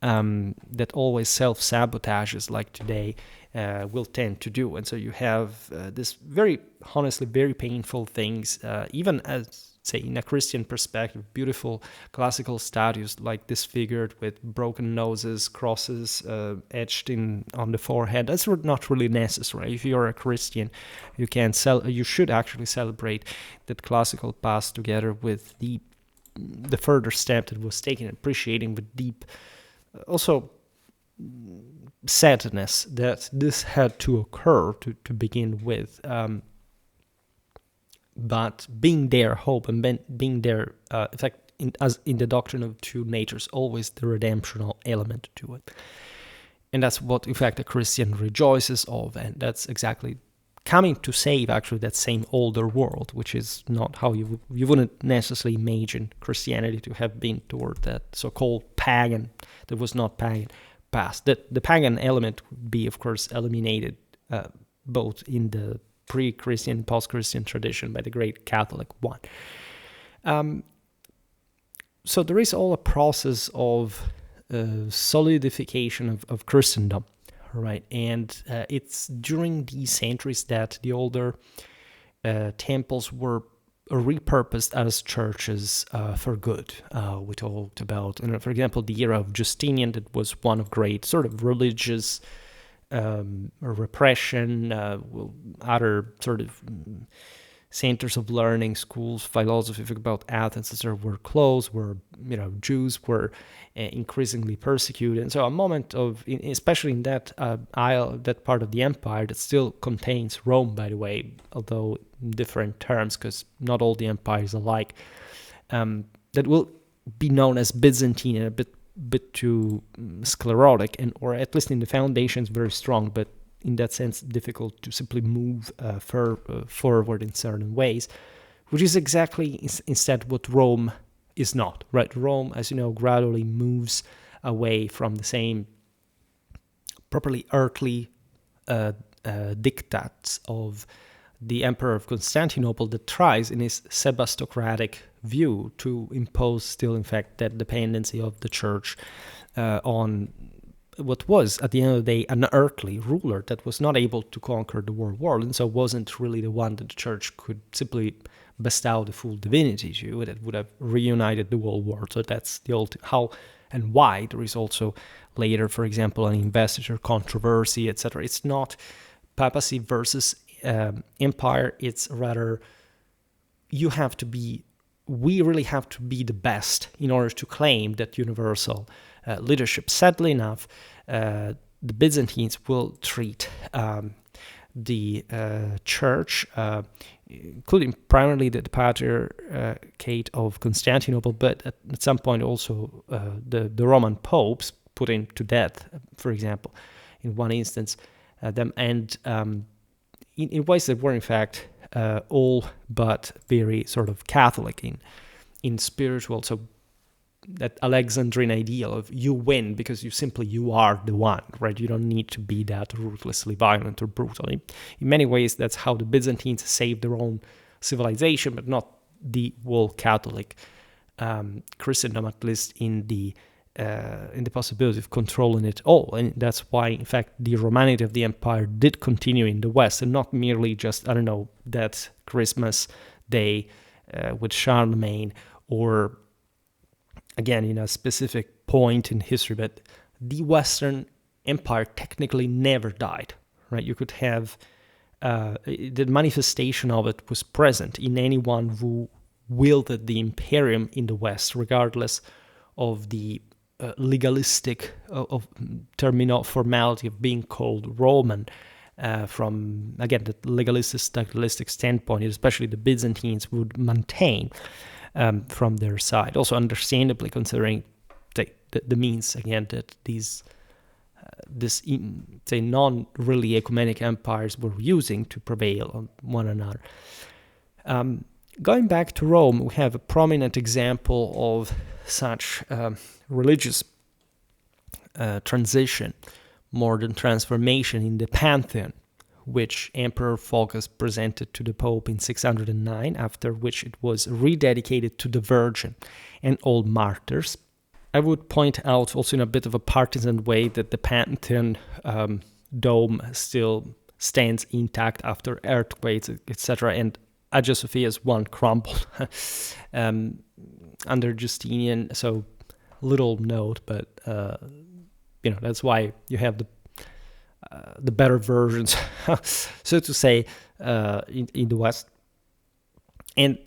that always self-sabotages, like today, will tend to do. And so you have this very, honestly, very painful things, even as, say, in a Christian perspective, beautiful classical statues like disfigured with broken noses, crosses etched on the forehead. That's not really necessary. If you're a Christian, you should actually celebrate that classical past together with the further step that was taken, appreciating with deep, also sadness that this had to occur to begin with. But being there, hope, and being there, in fact, in the doctrine of two natures, always the redemptional element to it. And that's what, in fact, a Christian rejoices of, and that's exactly coming to save, actually, that same older world, which is not how you wouldn't necessarily imagine Christianity to have been toward that so-called pagan, that was not pagan, past. The pagan element would be, of course, eliminated both in the pre-Christian, post-Christian tradition by the great Catholic one. So there is all a process of solidification of Christendom, right? And it's during these centuries that the older temples were repurposed as churches for good. We talked about, for example, the era of Justinian, that was one of great sort of religious repression, other sort of centers of learning, schools, philosophy. Think about Athens, etc., were closed, where Jews were increasingly persecuted, and so a moment of, especially in that that part of the empire that still contains Rome, by the way, although in different terms, because not all the empire is alike. That will be known as Byzantine, and a bit too sclerotic, or at least in the foundations very strong, but in that sense difficult to simply move forward in certain ways, which is exactly instead what Rome is not, right? Rome, as you know, gradually moves away from the same properly earthly diktats of the Emperor of Constantinople that tries in his Sebastocratic view to impose still, in fact, that dependency of the church on what was, at the end of the day, an earthly ruler that was not able to conquer the whole world, and so wasn't really the one that the church could simply bestow the full divinity to, that would have reunited the whole world. So that's the how and why there is also later, for example, an investiture controversy, etc. It's not papacy versus empire. It's rather we really have to be the best in order to claim that universal leadership. Sadly enough, the Byzantines will treat the church, including primarily the Patriarchate of Constantinople, but at some point also the Roman popes, putting to death, for example, in one instance, them, and in ways that were in fact all but very sort of Catholic in spiritual. So that Alexandrine ideal of you win because you are the one, right? You don't need to be that ruthlessly violent or brutal. In many ways, that's how the Byzantines saved their own civilization, but not the whole Catholic Christendom, at least in the possibility of controlling it all. And that's why, in fact, the Romanity of the empire did continue in the West, and not merely just, that Christmas day with Charlemagne, or again, in a specific point in history, but the Western Empire technically never died, right? You could have, the manifestation of it was present in anyone who wielded the imperium in the West, regardless of the legalistic formality of being called Roman, from, again, the legalistic standpoint, especially the Byzantines would maintain from their side. Also, understandably, considering the means, again, that these non-really ecumenic empires were using to prevail on one another. Going back to Rome, we have a prominent example of such religious transition, more than transformation, in the Pantheon, which Emperor Phocas presented to the Pope in 609, after which it was rededicated to the Virgin and all martyrs. I would point out also in a bit of a partisan way that the Pantheon dome still stands intact after earthquakes, etc., and Hagia Sophia's one crumbled under Justinian, so little note, but that's why you have the better versions, so to say, in the West. And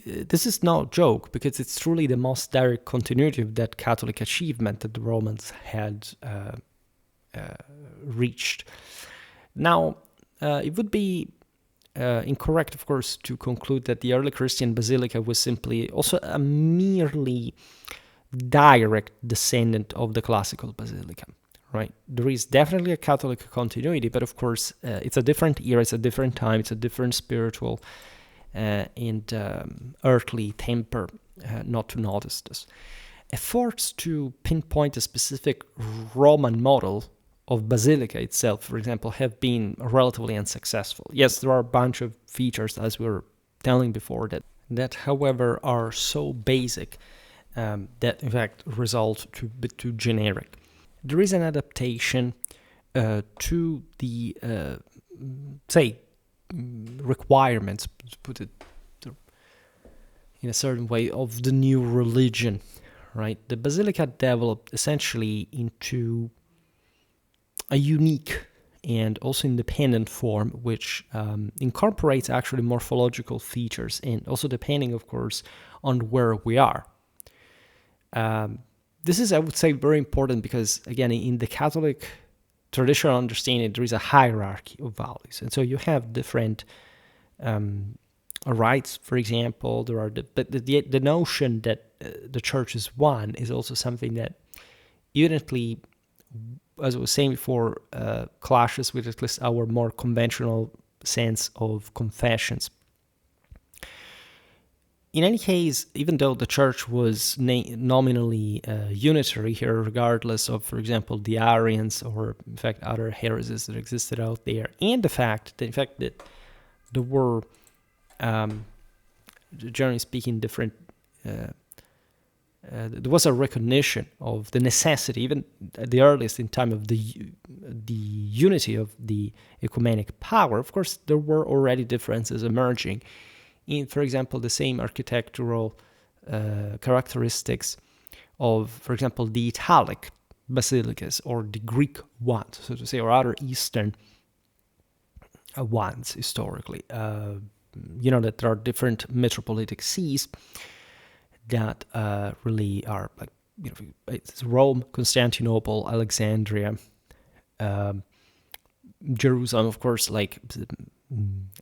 this is no joke, because it's truly the most direct continuity of that Catholic achievement that the Romans had reached. Now, it would be incorrect, of course, to conclude that the early Christian Basilica was simply also a merely direct descendant of the classical Basilica, right? There is definitely a Catholic continuity, but of course, it's a different era, it's a different time, it's a different spiritual and earthly temper, not to notice this. Efforts to pinpoint a specific Roman model of Basilica itself, for example, have been relatively unsuccessful. Yes, there are a bunch of features, as we were telling before, that however, are so basic that, in fact, result to a bit too generic. There is an adaptation to the, requirements, to put it in a certain way, of the new religion, right? The Basilica developed essentially into a unique and also independent form, which incorporates actually morphological features, and also depending, of course, on where we are. This is, I would say, very important because, again, in the Catholic traditional understanding, there is a hierarchy of values. And so you have different rites, for example. There are the notion that the church is one is also something that evidently, as I was saying before, clashes with at least our more conventional sense of confessions. In any case, even though the church was nominally unitary here, regardless of, for example, the Arians or, in fact, other heresies that existed out there, and the fact that there were, generally speaking, different, there was a recognition of the necessity, even at the earliest in time, of the unity of the ecumenic power. Of course, there were already differences emerging in, for example, the same architectural characteristics of, for example, the Italic basilicas or the Greek ones, so to say, or other Eastern ones historically. That there are different metropolitic sees that really are like, it's Rome, Constantinople, Alexandria, Jerusalem, of course, like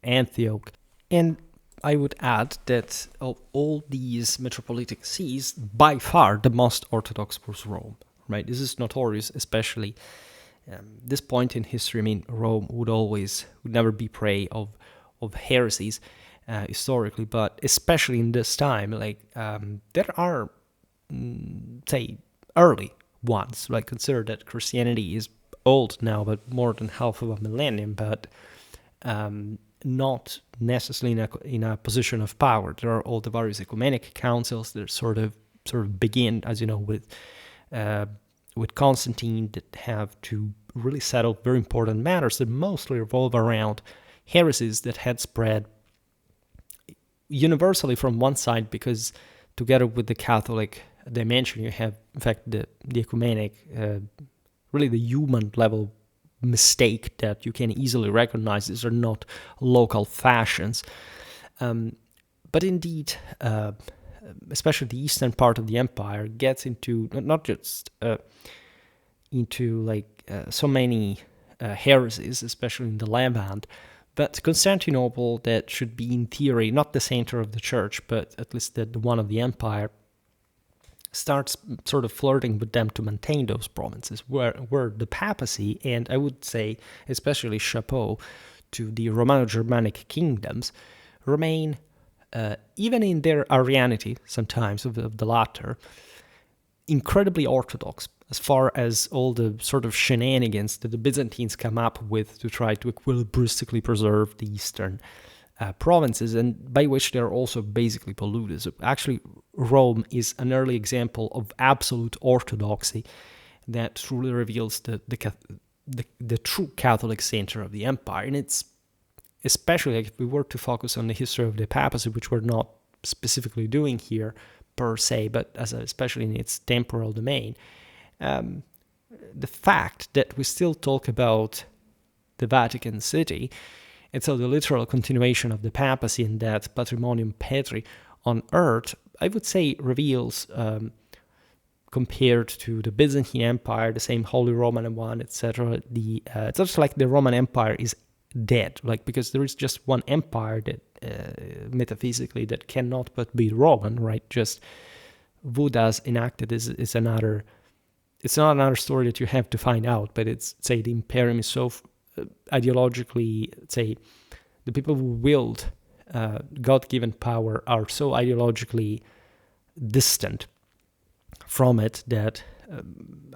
Antioch. And I would add that of all these metropolitic sees, by far the most orthodox was Rome, right? This is notorious, especially this point in history. I mean, Rome would never be prey of heresies historically, but especially in this time, there are, say, early ones. Like, consider that Christianity is old now, but more than half of a millennium, but not necessarily in a position of power. There are all the various ecumenic councils that sort of begin, as you know, with Constantine, that have to really settle very important matters that mostly revolve around heresies that had spread universally from one side, because together with the Catholic dimension, you have, in fact, the ecumenic, really the human level mistake that you can easily recognize. These are not local fashions. But indeed, especially the eastern part of the empire gets into not just into so many heresies, especially in the Levant, but Constantinople, that should be in theory not the center of the church, but at least the one of the empire, starts sort of flirting with them to maintain those provinces, where the papacy, and I would say especially chapeau to the Romano-Germanic kingdoms, remain, even in their Arianity sometimes of the latter, incredibly orthodox as far as all the sort of shenanigans that the Byzantines come up with to try to equilibristically preserve the eastern provinces, and by which they're also basically polluted. So actually, Rome is an early example of absolute orthodoxy that truly reveals the true Catholic center of the empire. And it's especially, if we were to focus on the history of the papacy, which we're not specifically doing here per se, but especially in its temporal domain, the fact that we still talk about the Vatican City, and so the literal continuation of the papacy and that patrimonium petri on earth, I would say, reveals, compared to the Byzantine Empire, the same Holy Roman one, etc., it's just like the Roman Empire is dead, because there is just one empire that, metaphysically, that cannot but be Roman, right? Just Buddha's enacted is another, it's not another story that you have to find out, but it's, say, the Imperium is so ideologically, say, the people who wield God-given power are so ideologically distant from it that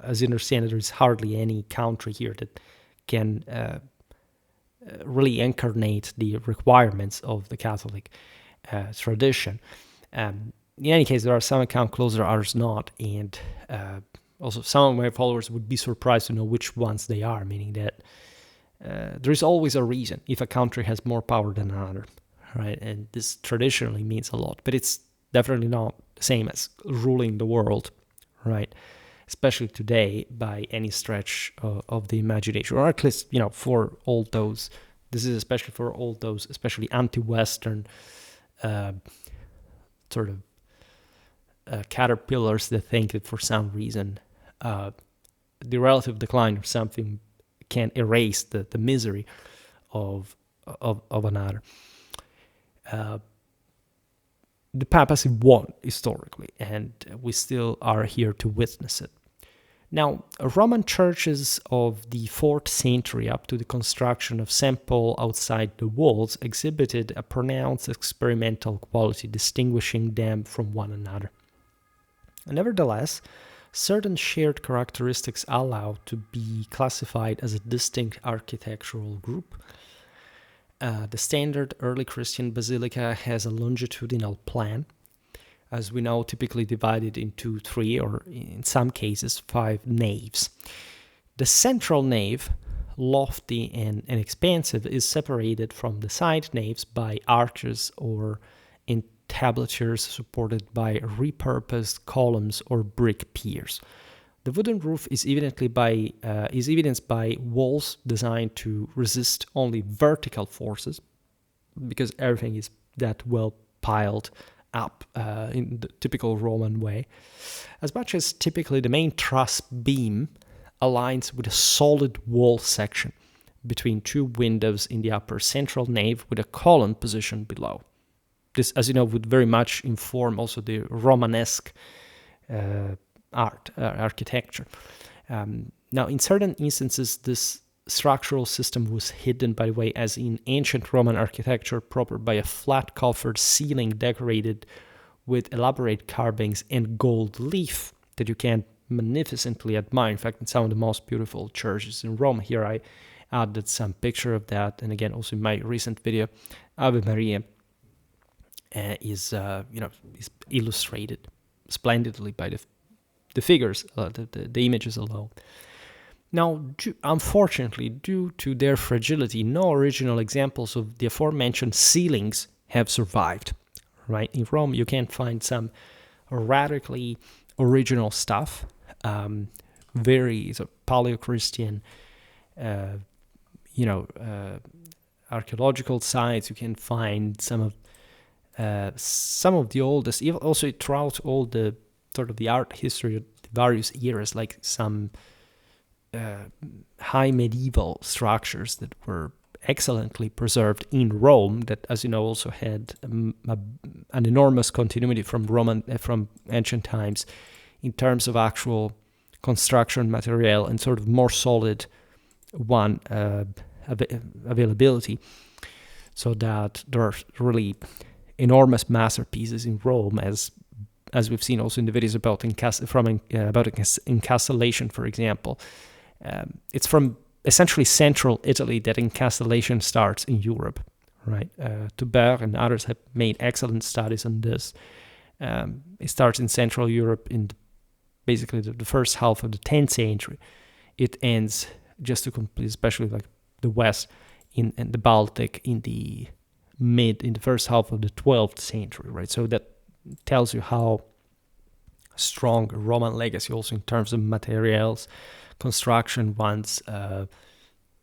as you understand, there is hardly any country here that can really incarnate the requirements of the Catholic tradition. In any case, there are some account closer, others not, and also some of my followers would be surprised to know which ones they are, meaning that there is always a reason if a country has more power than another, right? And this traditionally means a lot, but it's definitely not the same as ruling the world, right? Especially today by any stretch of the imagination, or at least, for all those, this is especially for all those, especially anti-Western sort of caterpillars that think that for some reason the relative decline of something can erase the misery of another. The papacy won historically, and we still are here to witness it. Now, Roman churches of the 4th century up to the construction of St. Paul outside the walls exhibited a pronounced experimental quality, distinguishing them from one another. Nevertheless, certain shared characteristics allow to be classified as a distinct architectural group. The standard early Christian basilica has a longitudinal plan, as we know, typically divided into 3 or in some cases 5 naves. The central nave, lofty and expansive, is separated from the side naves by arches or entablatures supported by repurposed columns or brick piers. The wooden roof is evidenced by walls designed to resist only vertical forces, because everything is that well piled up in the typical Roman way, as much as typically the main truss beam aligns with a solid wall section between 2 windows in the upper central nave with a column positioned below. This, as you know, would very much inform also the Romanesque architecture. Now, in certain instances, this structural system was hidden, by the way, as in ancient Roman architecture proper, by a flat coffered ceiling decorated with elaborate carvings and gold leaf that you can magnificently admire. In fact, in some of the most beautiful churches in Rome, here I added some picture of that, and again, also in my recent video, Ave Maria is illustrated splendidly by the figures, the images alone. Now, unfortunately, due to their fragility, no original examples of the aforementioned ceilings have survived. Right? In Rome, you can find some radically original stuff, very Paleo-Christian, archaeological sites. You can find some of the oldest, also throughout all the sort of the art history of the various eras, like some high medieval structures that were excellently preserved in Rome, that, as you know, also had an enormous continuity from ancient times in terms of actual construction material and sort of more solid one availability, so that there are really enormous masterpieces in Rome, as we've seen also in the videos about encastellation, for example. It's from essentially central Italy that encastellation starts in Europe, right? Tuber and others have made excellent studies on this. It starts in Central Europe in basically the first half of the 10th century. It ends, just to complete, especially like the West in the Baltic in the first half of the 12th century, right? So that tells you how strong Roman legacy, also in terms of materials, construction once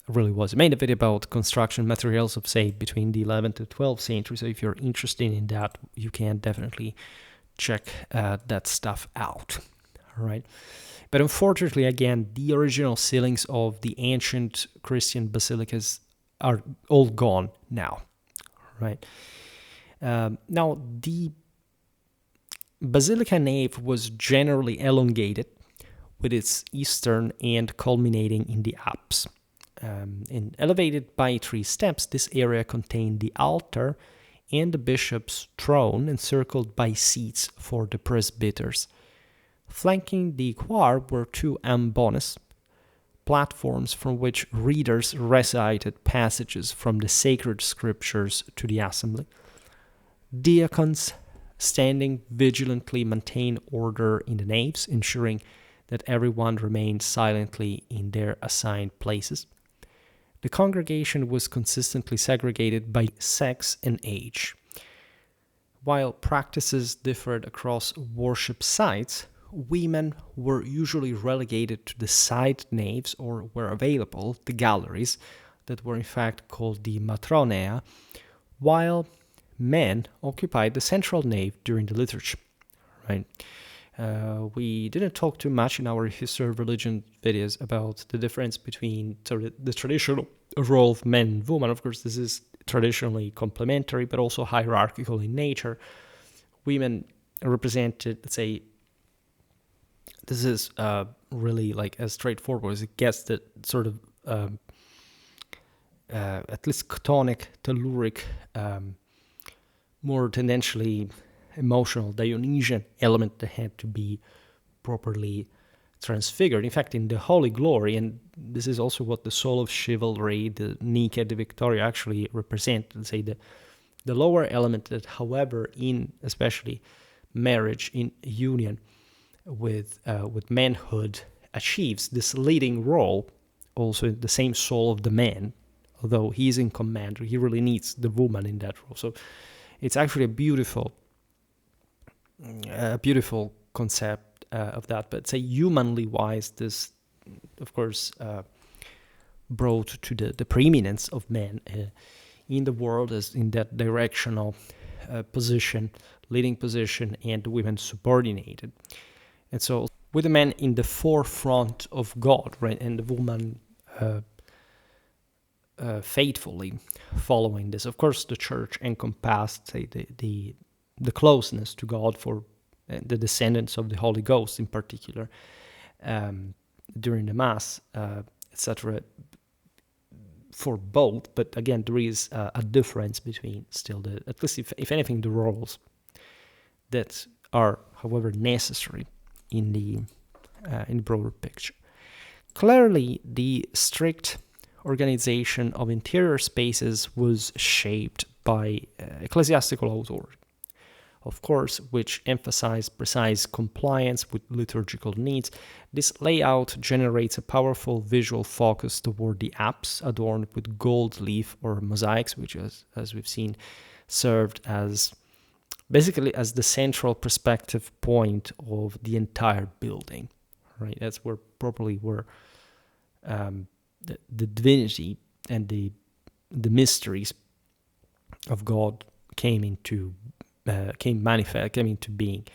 really was. I made a video about construction materials of, say, between the 11th to 12th century, so if you're interested in that, you can definitely check that stuff out, all right? But unfortunately, again, the original ceilings of the ancient Christian basilicas are all gone now, right? Now, the basilica nave was generally elongated, with its eastern end culminating in the apse. And elevated by 3 steps, this area contained the altar and the bishop's throne, encircled by seats for the presbyters. Flanking the choir were two ambones, platforms from which readers recited passages from the sacred scriptures to the assembly. Diacons, standing vigilantly, maintain order in the naves, ensuring that everyone remained silently in their assigned places. The congregation was consistently segregated by sex and age. While practices differed across worship sites, women were usually relegated to the side naves or, where available, the galleries, that were in fact called the matronea, while men occupied the central nave during the liturgy. Right? We didn't talk too much in our history of religion videos about the difference between the traditional role of men and women. Of course, this is traditionally complementary, but also hierarchical in nature. Women represented, let's say, this is really like as straightforward as it gets, that sort of at least chthonic, telluric, more tendentially emotional Dionysian element that had to be properly transfigured. In fact, in the Holy Glory, and this is also what the soul of chivalry, the Nike, the Victoria actually represent, let's say the lower element that, however, in especially marriage, in union with manhood, achieves this leading role, also the same soul of the man, although he's in command, he really needs the woman in that role. So it's actually a beautiful concept of that. But say humanly wise, this, of course, brought to the preeminence of men in the world as in that directional position, leading position, and the women subordinated. And so with the man in the forefront of God, right, and the woman faithfully following this. Of course, the church encompassed, say, the closeness to God for the descendants of the Holy Ghost in particular during the Mass, etc. for both, but again, there is a difference between still at least if anything, the roles that are, however, necessary in the broader picture. Clearly, the strict organization of interior spaces was shaped by ecclesiastical authority, of course, which emphasized precise compliance with liturgical needs. This layout generates a powerful visual focus toward the apse adorned with gold leaf or mosaics, which, as we've seen, served as basically as the central perspective point of the entire building. Right, that's where the divinity and the mysteries of God came into being,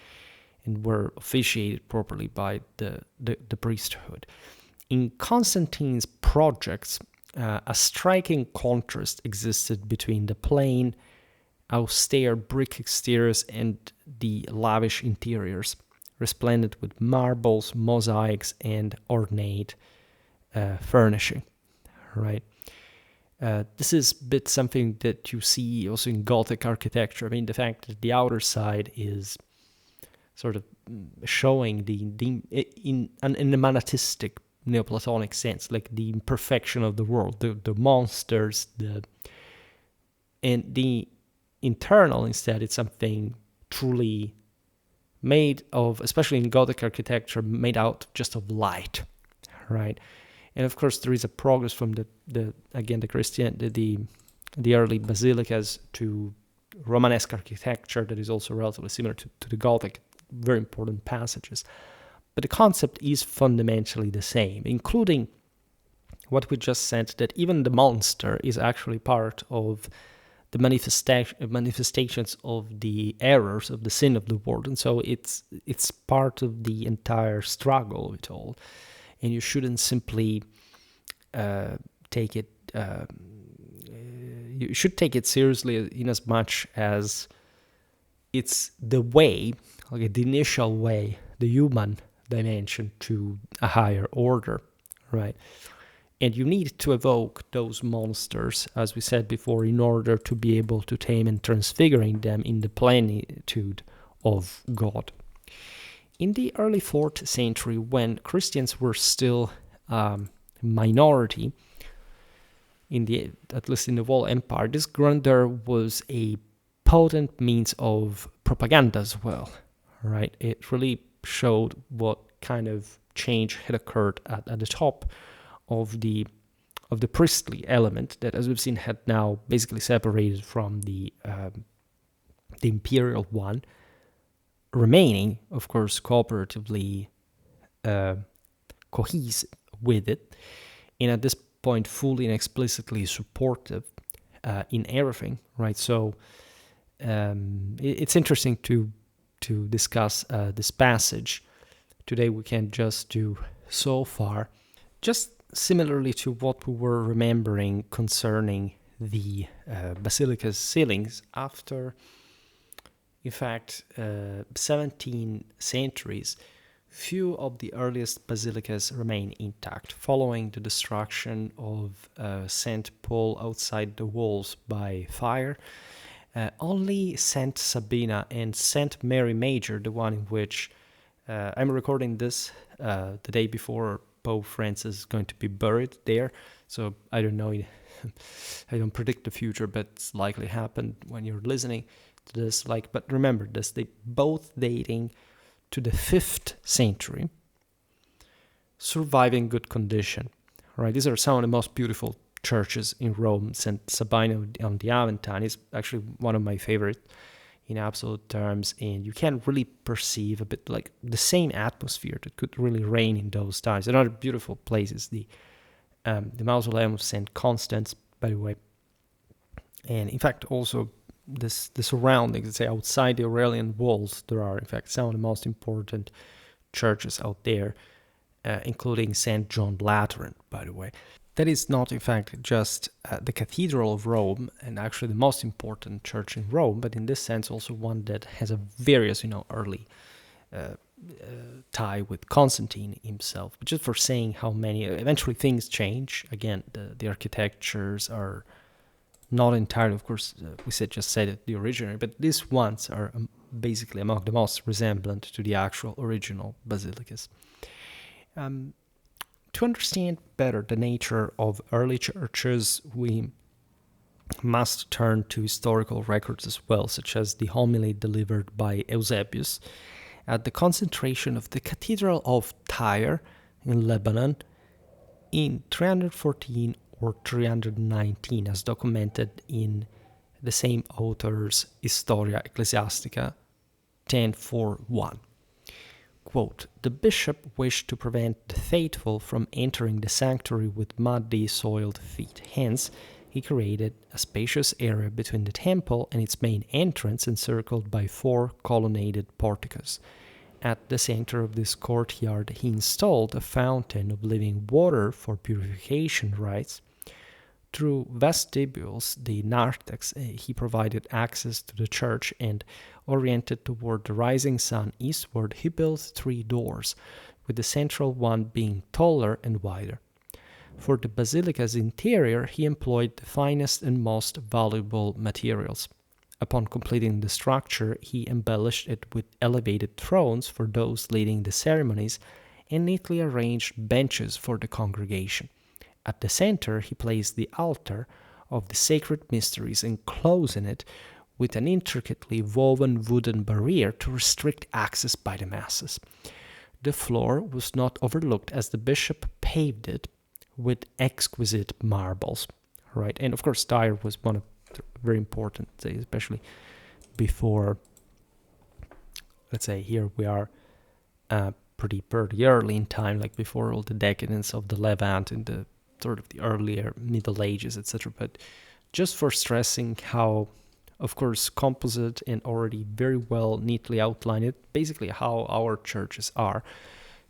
and were officiated properly by the priesthood. In Constantine's projects, a striking contrast existed between the plain, austere brick exteriors and the lavish interiors, resplendent with marbles, mosaics, and ornate furnishing. Right. This is a bit something that you see also in Gothic architecture. I mean, the fact that the outer side is sort of showing in a monatistic Neoplatonic sense, like the imperfection of the world, the monsters, and the internal instead, it's something truly made of, especially in Gothic architecture, made out just of light, right? And of course, there is a progress from the early basilicas to Romanesque architecture that is also relatively similar to the Gothic, very important passages. But the concept is fundamentally the same, including what we just said, that even the monster is actually part of the manifestations of the errors of the sin of the world. And so it's part of the entire struggle of it all. And you shouldn't simply take it. You should take it seriously in as much as it's the way, like the initial way, the human dimension to a higher order, right? And you need to evoke those monsters, as we said before, in order to be able to tame and transfiguring them in the plenitude of God. In the early 4th century, when Christians were still minority, at least in the whole empire, this grandeur was a potent means of propaganda as well, right? It really showed what kind of change had occurred at the top of the priestly element that, as we've seen, had now basically separated from the imperial one, remaining, of course, cooperatively cohesive with it, and at this point fully and explicitly supportive in everything, right? So it's interesting to discuss this passage. Today we can just do so far, just similarly to what we were remembering concerning the Basilica's ceilings. After, in fact, 17 centuries, few of the earliest basilicas remain intact, following the destruction of St. Paul outside the walls by fire. Only St. Sabina and St. Mary Major, the one in which I'm recording this the day before Pope Francis is going to be buried there, so I don't know, I don't predict the future, but it's likely happened when you're listening to this. But remember this, they both dating to the 5th century, surviving good condition, right? These are some of the most beautiful churches in Rome. St. Sabina on the Aventine is actually one of my favorite in absolute terms, and you can really perceive a bit like the same atmosphere that could really reign in those times. Another beautiful place is the mausoleum of St. Constance, by the way, and in fact also the surroundings, let's say outside the Aurelian walls, there are in fact some of the most important churches out there, including St. John Lateran, by the way. That is not, in fact, just the Cathedral of Rome, and actually the most important church in Rome, but in this sense also one that has a various, early tie with Constantine himself. But just for saying how many, eventually things change. Again, the architectures are not entirely, of course, we just said it, the original, but these ones are basically among the most resemblant to the actual original basilicas. To understand better the nature of early churches, we must turn to historical records as well, such as the homily delivered by Eusebius at the consecration of the Cathedral of Tyre in Lebanon in 314 or 319, as documented in the same author's Historia Ecclesiastica 10:4:1. Quote, the bishop wished to prevent the faithful from entering the sanctuary with muddy, soiled feet. Hence, he created a spacious area between the temple and its main entrance, encircled by 4 colonnaded porticos. At the center of this courtyard, he installed a fountain of living water for purification rites. Through vestibules, the narthex, he provided access to the church, and oriented toward the rising sun eastward, he built 3 doors, with the central one being taller and wider. For the basilica's interior, he employed the finest and most valuable materials. Upon completing the structure, he embellished it with elevated thrones for those leading the ceremonies and neatly arranged benches for the congregation. At the center, he placed the altar of the sacred mysteries, enclosing it with an intricately woven wooden barrier to restrict access by the masses. The floor was not overlooked, as the bishop paved it with exquisite marbles, right? And of course, Tyre was one of the very important, especially before, let's say, here we are pretty early in time, like before all the decadence of the Levant in the sort of the earlier Middle Ages, etc. But just for stressing how, of course, composite and already very well neatly outlined it, basically how our churches are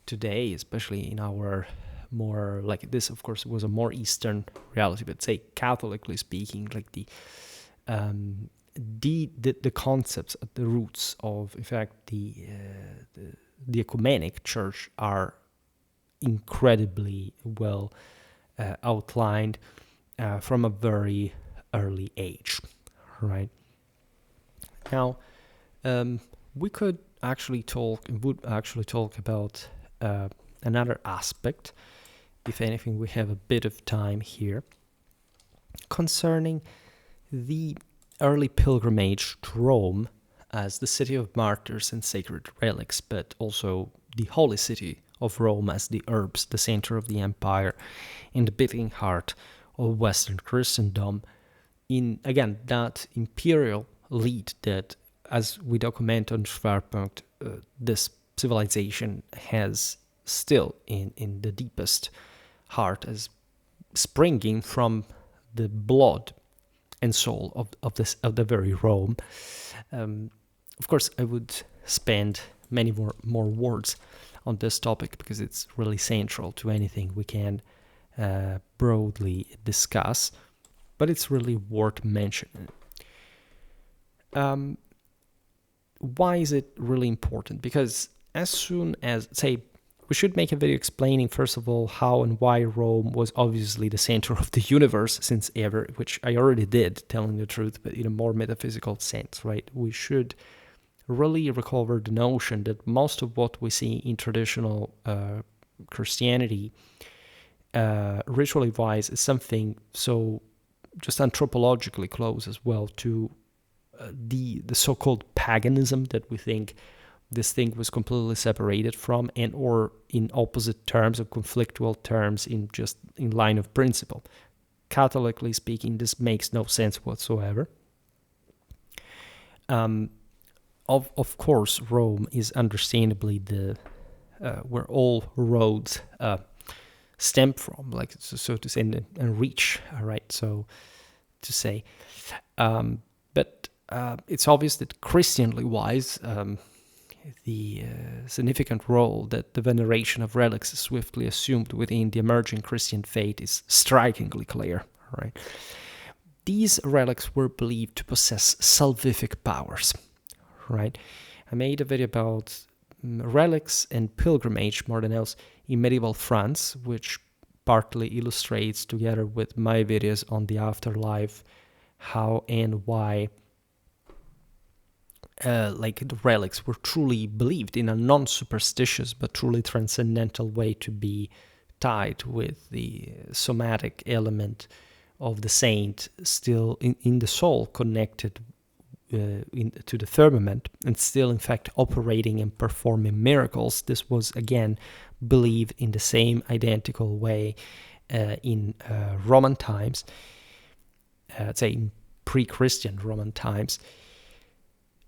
today, especially in our more, like this, of course, was a more Eastern reality, but say Catholically speaking, like the concepts at the roots of, in fact, the ecumenic church are incredibly well outlined from a very early age, right? Now, we could would actually talk about another aspect. If anything, we have a bit of time here concerning the early pilgrimage to Rome as the city of martyrs and sacred relics, but also the holy city of Rome as the Urbs, the center of the empire, in the beating heart of Western Christendom, in, again, that imperial lead that, as we document on Schwerpunkt, this civilization has still in the deepest heart, as springing from the blood and soul of the very Rome. Of course, I would spend many more words on this topic because it's really central to anything we can broadly discuss, but it's really worth mentioning. Why is it really important? Because as soon as, say, we should make a video explaining, first of all, how and why Rome was obviously the center of the universe since ever, which I already did, telling the truth, but in a more metaphysical sense, right? We should really recover the notion that most of what we see in traditional Christianity, ritually wise, is something so just anthropologically close as well to the so-called paganism that we think this thing was completely separated from, and or in opposite terms or conflictual terms in line of principle. Catholically speaking, this makes no sense whatsoever. Of course, Rome is understandably the where all roads stem from, like so to say, and reach. Right, so to say, but it's obvious that Christianly wise, the significant role that the veneration of relics swiftly assumed within the emerging Christian faith is strikingly clear. Right, these relics were believed to possess salvific powers. Right, I made a video about relics and pilgrimage more than else in medieval France, which partly illustrates, together with my videos on the afterlife, how and why the relics were truly believed in a non-superstitious but truly transcendental way to be tied with the somatic element of the saint still in the soul, connected to the firmament, and still in fact operating and performing miracles. This was again believed in the same identical way in Roman times, say in pre-Christian Roman times.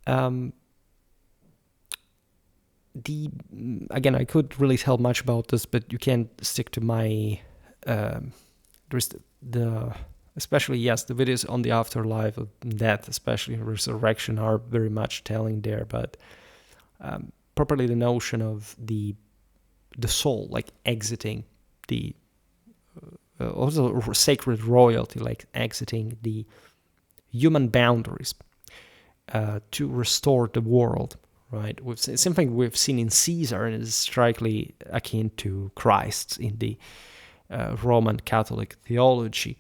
Again, I could really tell much about this, but you can stick to my there's especially, yes, the videos on the afterlife, of death, especially resurrection, are very much telling there, but properly the notion of the soul, like exiting the also sacred royalty, like exiting the human boundaries to restore the world, right? Something we've seen in Caesar, and is strikingly akin to Christ in the Roman Catholic theology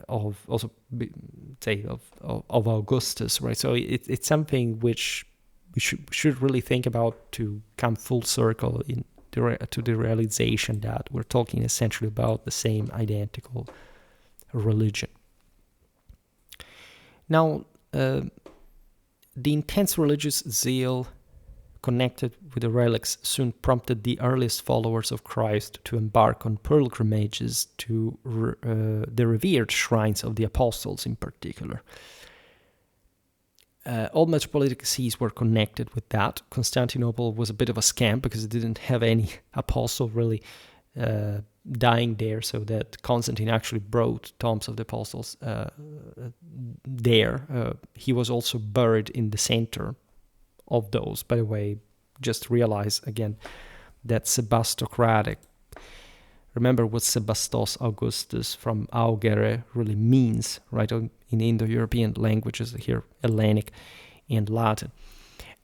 of Augustus, right? So it's something which we should really think about to come full circle to the realization that we're talking essentially about the same identical religion. Now, the intense religious zeal connected with the relics soon prompted the earliest followers of Christ to embark on pilgrimages to the revered shrines of the apostles in particular. All metropolitan sees were connected with that. Constantinople was a bit of a scam because it didn't have any apostle really dying there, so that Constantine actually brought tombs of the apostles there. He was also buried in the center of those. By the way, just realize again that Sebastocratic, remember what Sebastos Augustus from augere really means, right? In Indo-European languages here, Hellenic and Latin.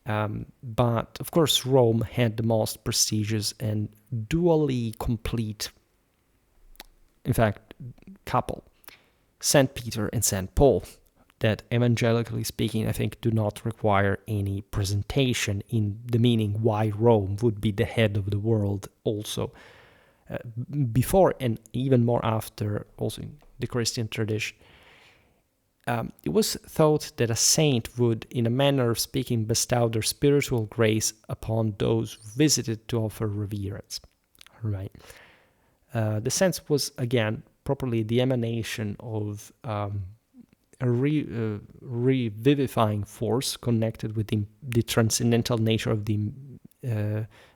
But of course, Rome had the most prestigious and dually complete, in fact, couple, St. Peter and St. Paul. that, evangelically speaking, I think do not require any presentation in the meaning why Rome would be the head of the world also. Before and even more after, also in the Christian tradition, it was thought that a saint would, in a manner of speaking, bestow their spiritual grace upon those visited to offer reverence. Right. The sense was, again, properly the emanation of a revivifying force connected with the transcendental nature of the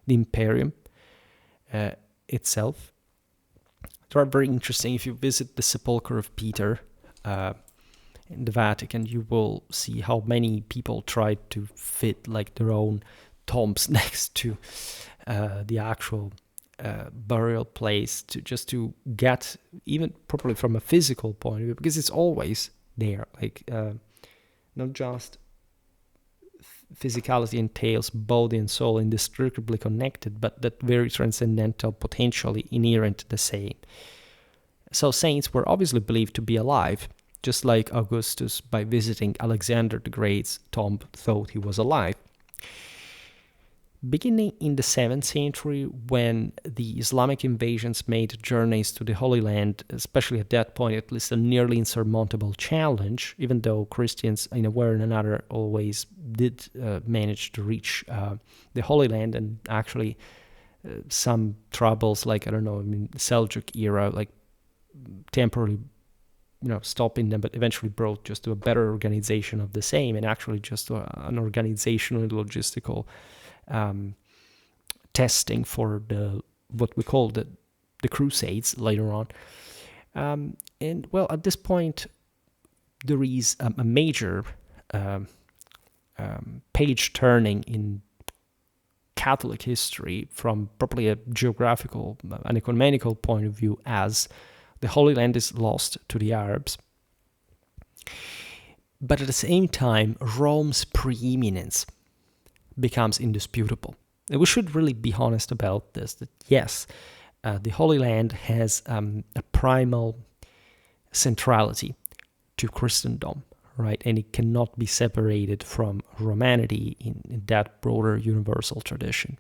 Imperium itself. It's very interesting. If you visit the sepulchre of Peter in the Vatican, you will see how many people tried to fit like their own tombs next to the actual burial place to get even properly from a physical point of view, because it's always there. Like not just physicality entails body and soul inextricably connected, but that very transcendental, potentially inherent the same. So saints were obviously believed to be alive, just like Augustus, by visiting Alexander the Great's tomb, thought he was alive. Beginning in the 7th century, when the Islamic invasions made journeys to the Holy Land, especially at that point, at least a nearly insurmountable challenge, even though Christians, in a way or another, always did manage to reach the Holy Land, and actually some troubles, like, I don't know, Seljuk era, like temporarily, stopping them, but eventually brought just to a better organization of the same, and actually just to an organizational and logistical testing for what we call the Crusades later on. And well, at this point, there is a major page turning in Catholic history from probably a geographical and ecumenical point of view, as the Holy Land is lost to the Arabs. But at the same time, Rome's preeminence becomes indisputable. And we should really be honest about this, that yes, the Holy Land has a primal centrality to Christendom, right? And it cannot be separated from Romanity in that broader universal tradition.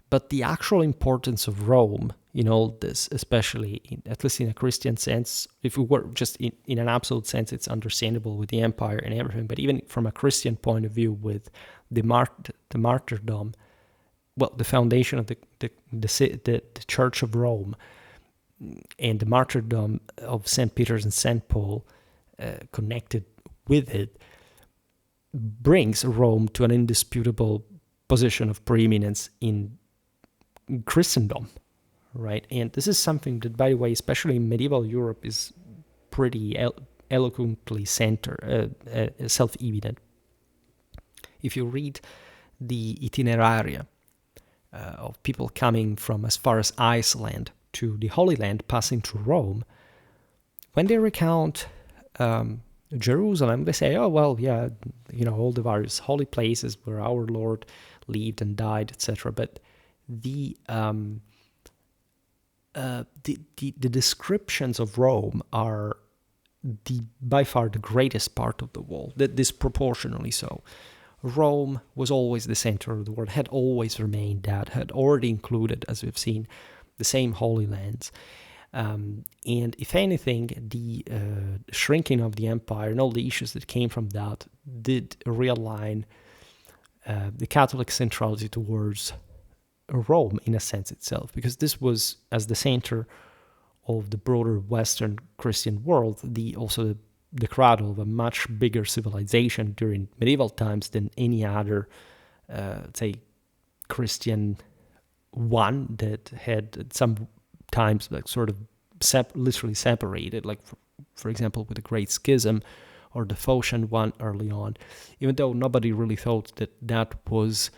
But the actual importance of Rome in all this, especially at least in a Christian sense, if we were just in an absolute sense, it's understandable with the empire and everything, but even from a Christian point of view, with the martyrdom, well, the foundation of the Church of Rome and the martyrdom of St. Peter's and St. Paul connected with it, brings Rome to an indisputable position of preeminence in Christendom, right? And this is something that, by the way, especially in medieval Europe, is pretty eloquently self-evident. If you read the itineraria of people coming from as far as Iceland to the Holy Land, passing through Rome, when they recount Jerusalem, they say, oh, well, yeah, all the various holy places where our Lord lived and died, etc. But the descriptions of Rome are by far the greatest part of the wall, disproportionately so. Rome was always the center of the world, had always remained that, had already included, as we've seen, the same Holy Lands. And if anything, the shrinking of the empire and all the issues that came from that did realign the Catholic centrality towards Rome in a sense itself, because this was, as the center of the broader Western Christian world, also the cradle of a much bigger civilization during medieval times than any other, say, Christian one that had some times like sort of literally separated, like for example with the Great Schism or the Phocian one early on, even though nobody really thought that was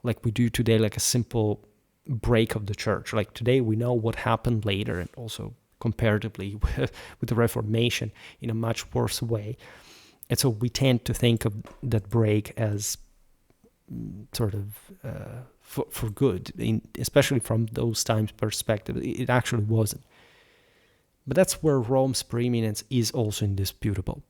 like we do today, like a simple break of the church. Like today we know what happened later, and also comparatively with the Reformation in a much worse way. And so we tend to think of that break as sort of for good, especially from those times' perspective. It actually wasn't. But that's where Rome's preeminence is also indisputable.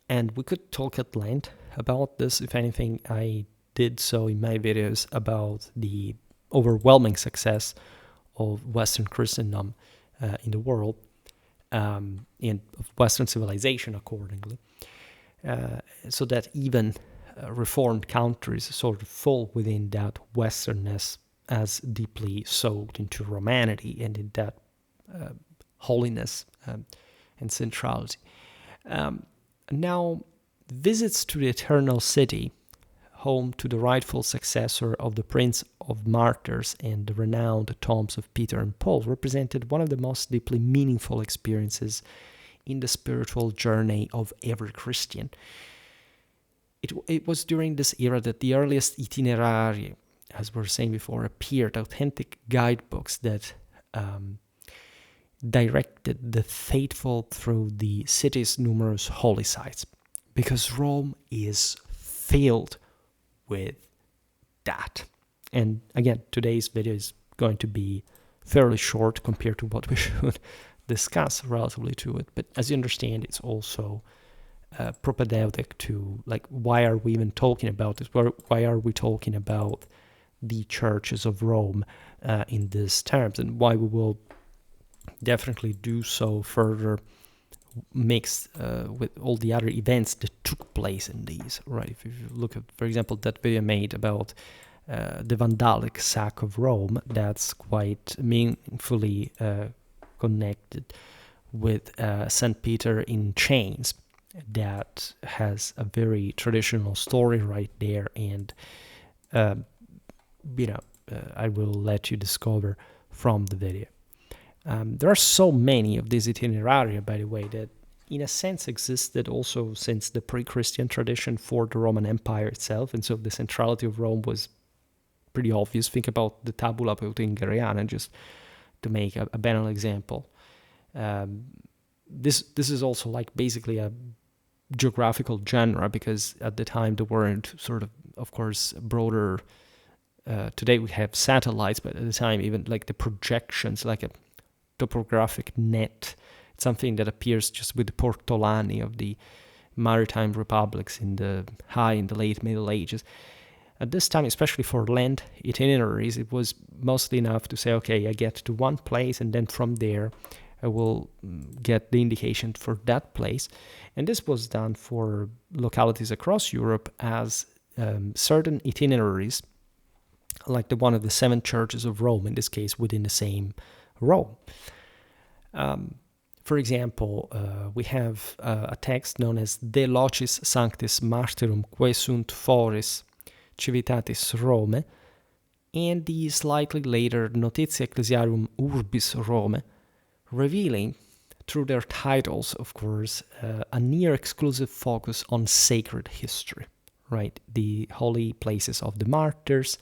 And we could talk at length about this. If anything, I did so in my videos about the overwhelming success of Western Christendom in the world, and of Western civilization accordingly, so that even reformed countries sort of fall within that Westernness as deeply soaked into Romanity and in that holiness and centrality. Now, visits to the Eternal City, home to the rightful successor of the Prince of Martyrs and the renowned tombs of Peter and Paul, represented one of the most deeply meaningful experiences in the spiritual journey of every Christian. It was during this era that the earliest itineraria, as we were saying before, appeared, authentic guidebooks that directed the faithful through the city's numerous holy sites, because Rome is filled with that. And again, today's video is going to be fairly short compared to what we should discuss relatively to it, but as you understand, it's also propedeutic to, like, why are we even talking about this? Why are we talking about the churches of Rome in these terms, and why we will definitely do so further mixed with all the other events that took place in these, right? If you look at, for example, that video made about the Vandalic sack of Rome, that's quite meaningfully connected with St. Peter in chains. That has a very traditional story right there, and I will let you discover from the video. There are so many of these itineraria, by the way, that in a sense existed also since the pre-Christian tradition for the Roman Empire itself, and so the centrality of Rome was pretty obvious. Think about the Tabula Peutingeriana, just to make a banal example. This is also like basically a geographical genre, because at the time there weren't sort of course, broader. Today we have satellites, but at the time even like the projections, like a topographic net, it's something that appears just with the portolani of the maritime republics in the late Middle Ages. At this time, especially for land itineraries, it was mostly enough to say, okay, I get to one place, and then from there I will get the indication for that place. And this was done for localities across Europe as certain itineraries, like the one of the 7 churches of Rome, in this case within the same Rome. For example, we have a text known as De Locis Sanctis Martyrum Quae sunt foris civitatis Rome, and the slightly later Notitia Ecclesiarum Urbis Rome, revealing, through their titles, of course, a near-exclusive focus on sacred history, right? The holy places of the martyrs,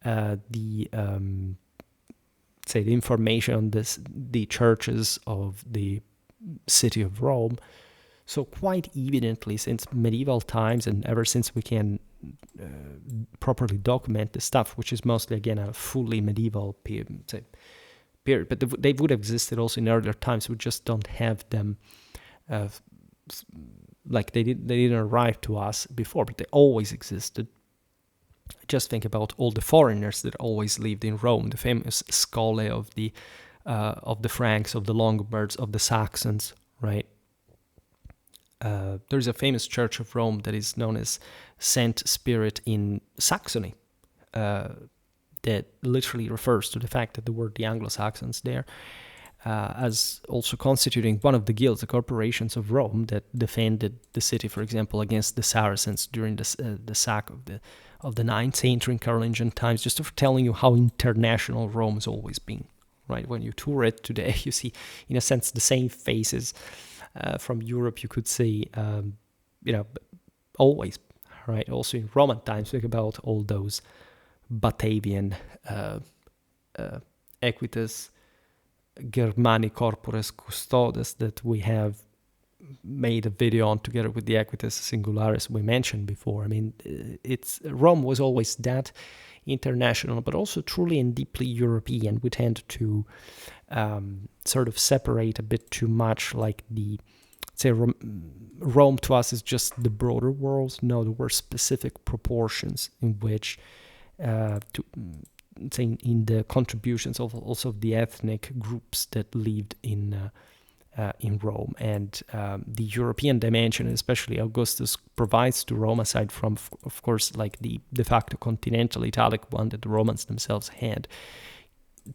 the information on the churches of the city of Rome. So quite evidently, since medieval times, and ever since we can properly document the stuff, which is mostly, again, a fully medieval period, but they would have existed also in earlier times. We just don't have them, like they didn't arrive to us before, but they always existed. Just think about all the foreigners that always lived in Rome, the famous scholae of the Franks, of the Lombards, of the Saxons, right? There's a famous church of Rome that is known as Saint Spirit in Saxony, that literally refers to the fact that there were the Anglo-Saxons there, as also constituting one of the guilds, the corporations of Rome that defended the city, for example, against the Saracens during the sack of the 9th century in Carolingian times, just for telling you how international Rome has always been, right? When you tour it today, you see, in a sense, the same faces from Europe you could see, always, right? Also in Roman times, think about all those Batavian equites Germani corpores custodes that we have made a video on together with the equites singularis we mentioned before. I mean, Rome was always that international, but also truly and deeply European. We tend to sort of separate a bit too much, like the say Rome to us is just the broader world. No, there were specific proportions in which, in the contributions of also the ethnic groups that lived in Rome, and the European dimension, especially Augustus provides to Rome, aside from, of course, like the de facto continental Italic one that the Romans themselves had,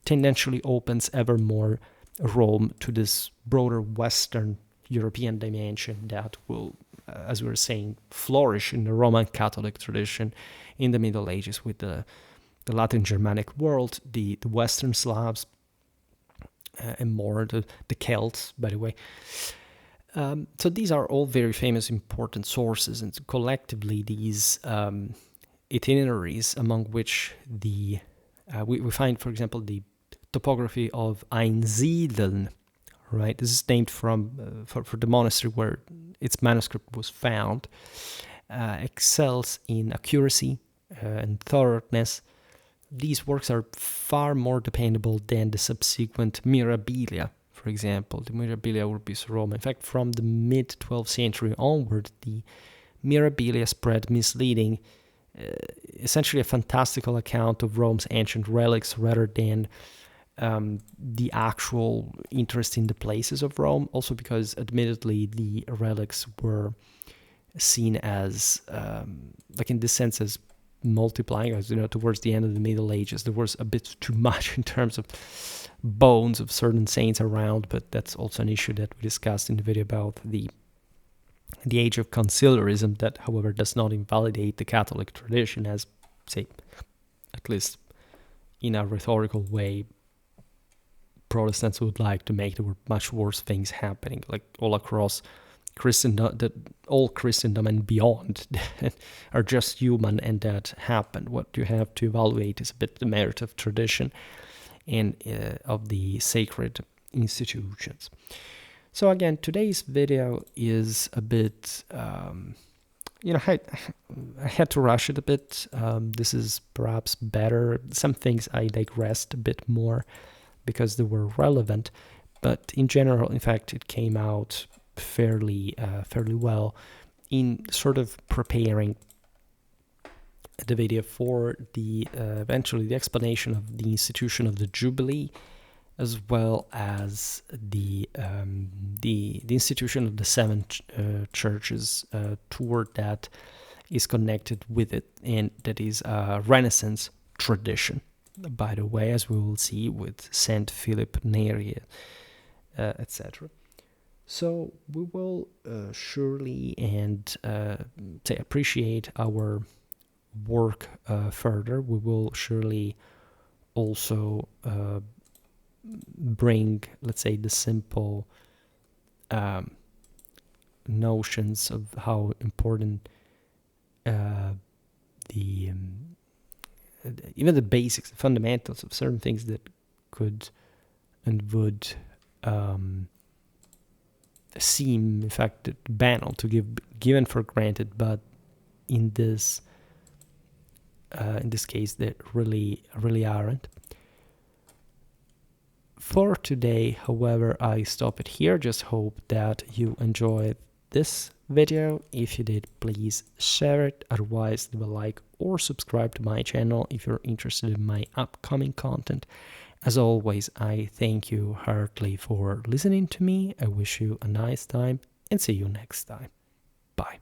tendentially opens ever more Rome to this broader Western European dimension that will, as we were saying, flourish in the Roman Catholic tradition in the Middle Ages with the Latin Germanic world, the Western Slavs, and more the Celts, by the way. So these are all very famous, important sources, and collectively these itineraries, among which we find, for example, the topography of Einsiedeln, right? This is named from for the monastery where its manuscript was found, excels in accuracy and thoroughness. These works are far more dependable than the subsequent Mirabilia, for example, the Mirabilia Urbis Roma. In fact, from the mid-12th century onward, the Mirabilia spread misleading, essentially a fantastical account of Rome's ancient relics rather than the actual interest in the places of Rome, also because admittedly the relics were seen as, like in this sense, as multiplying, as towards the end of the Middle Ages. There was a bit too much in terms of bones of certain saints around, but that's also an issue that we discussed in the video about the age of conciliarism, that, however, does not invalidate the Catholic tradition, as, say, at least in a rhetorical way, Protestants would like to make. There were much worse things happening, like all across Christendom, that all Christendom and beyond are just human, and that happened. What you have to evaluate is a bit the merit of tradition and of the sacred institutions. So again, today's video is a bit, I had to rush it a bit. This is perhaps better. Some things I digressed a bit more because they were relevant, but in general, in fact, it came out fairly well in sort of preparing the video for the eventually the explanation of the institution of the Jubilee, as well as the institution of the seven churches tour that is connected with it, and that is a Renaissance tradition, by the way, as we will see with Saint Philip Neri, etc. So we will surely and appreciate our work further. We will surely also bring, let's say, the simple notions of how important even the basics, the fundamentals of certain things that could and would seem, in fact, banal to given for granted, but in this case, that really aren't. For today, however, I stop it here. Just hope that you enjoyed this video. If you did, please share it. Otherwise, leave a like or subscribe to my channel if you're interested in my upcoming content. As always, I thank you heartily for listening to me. I wish you a nice time and see you next time. Bye.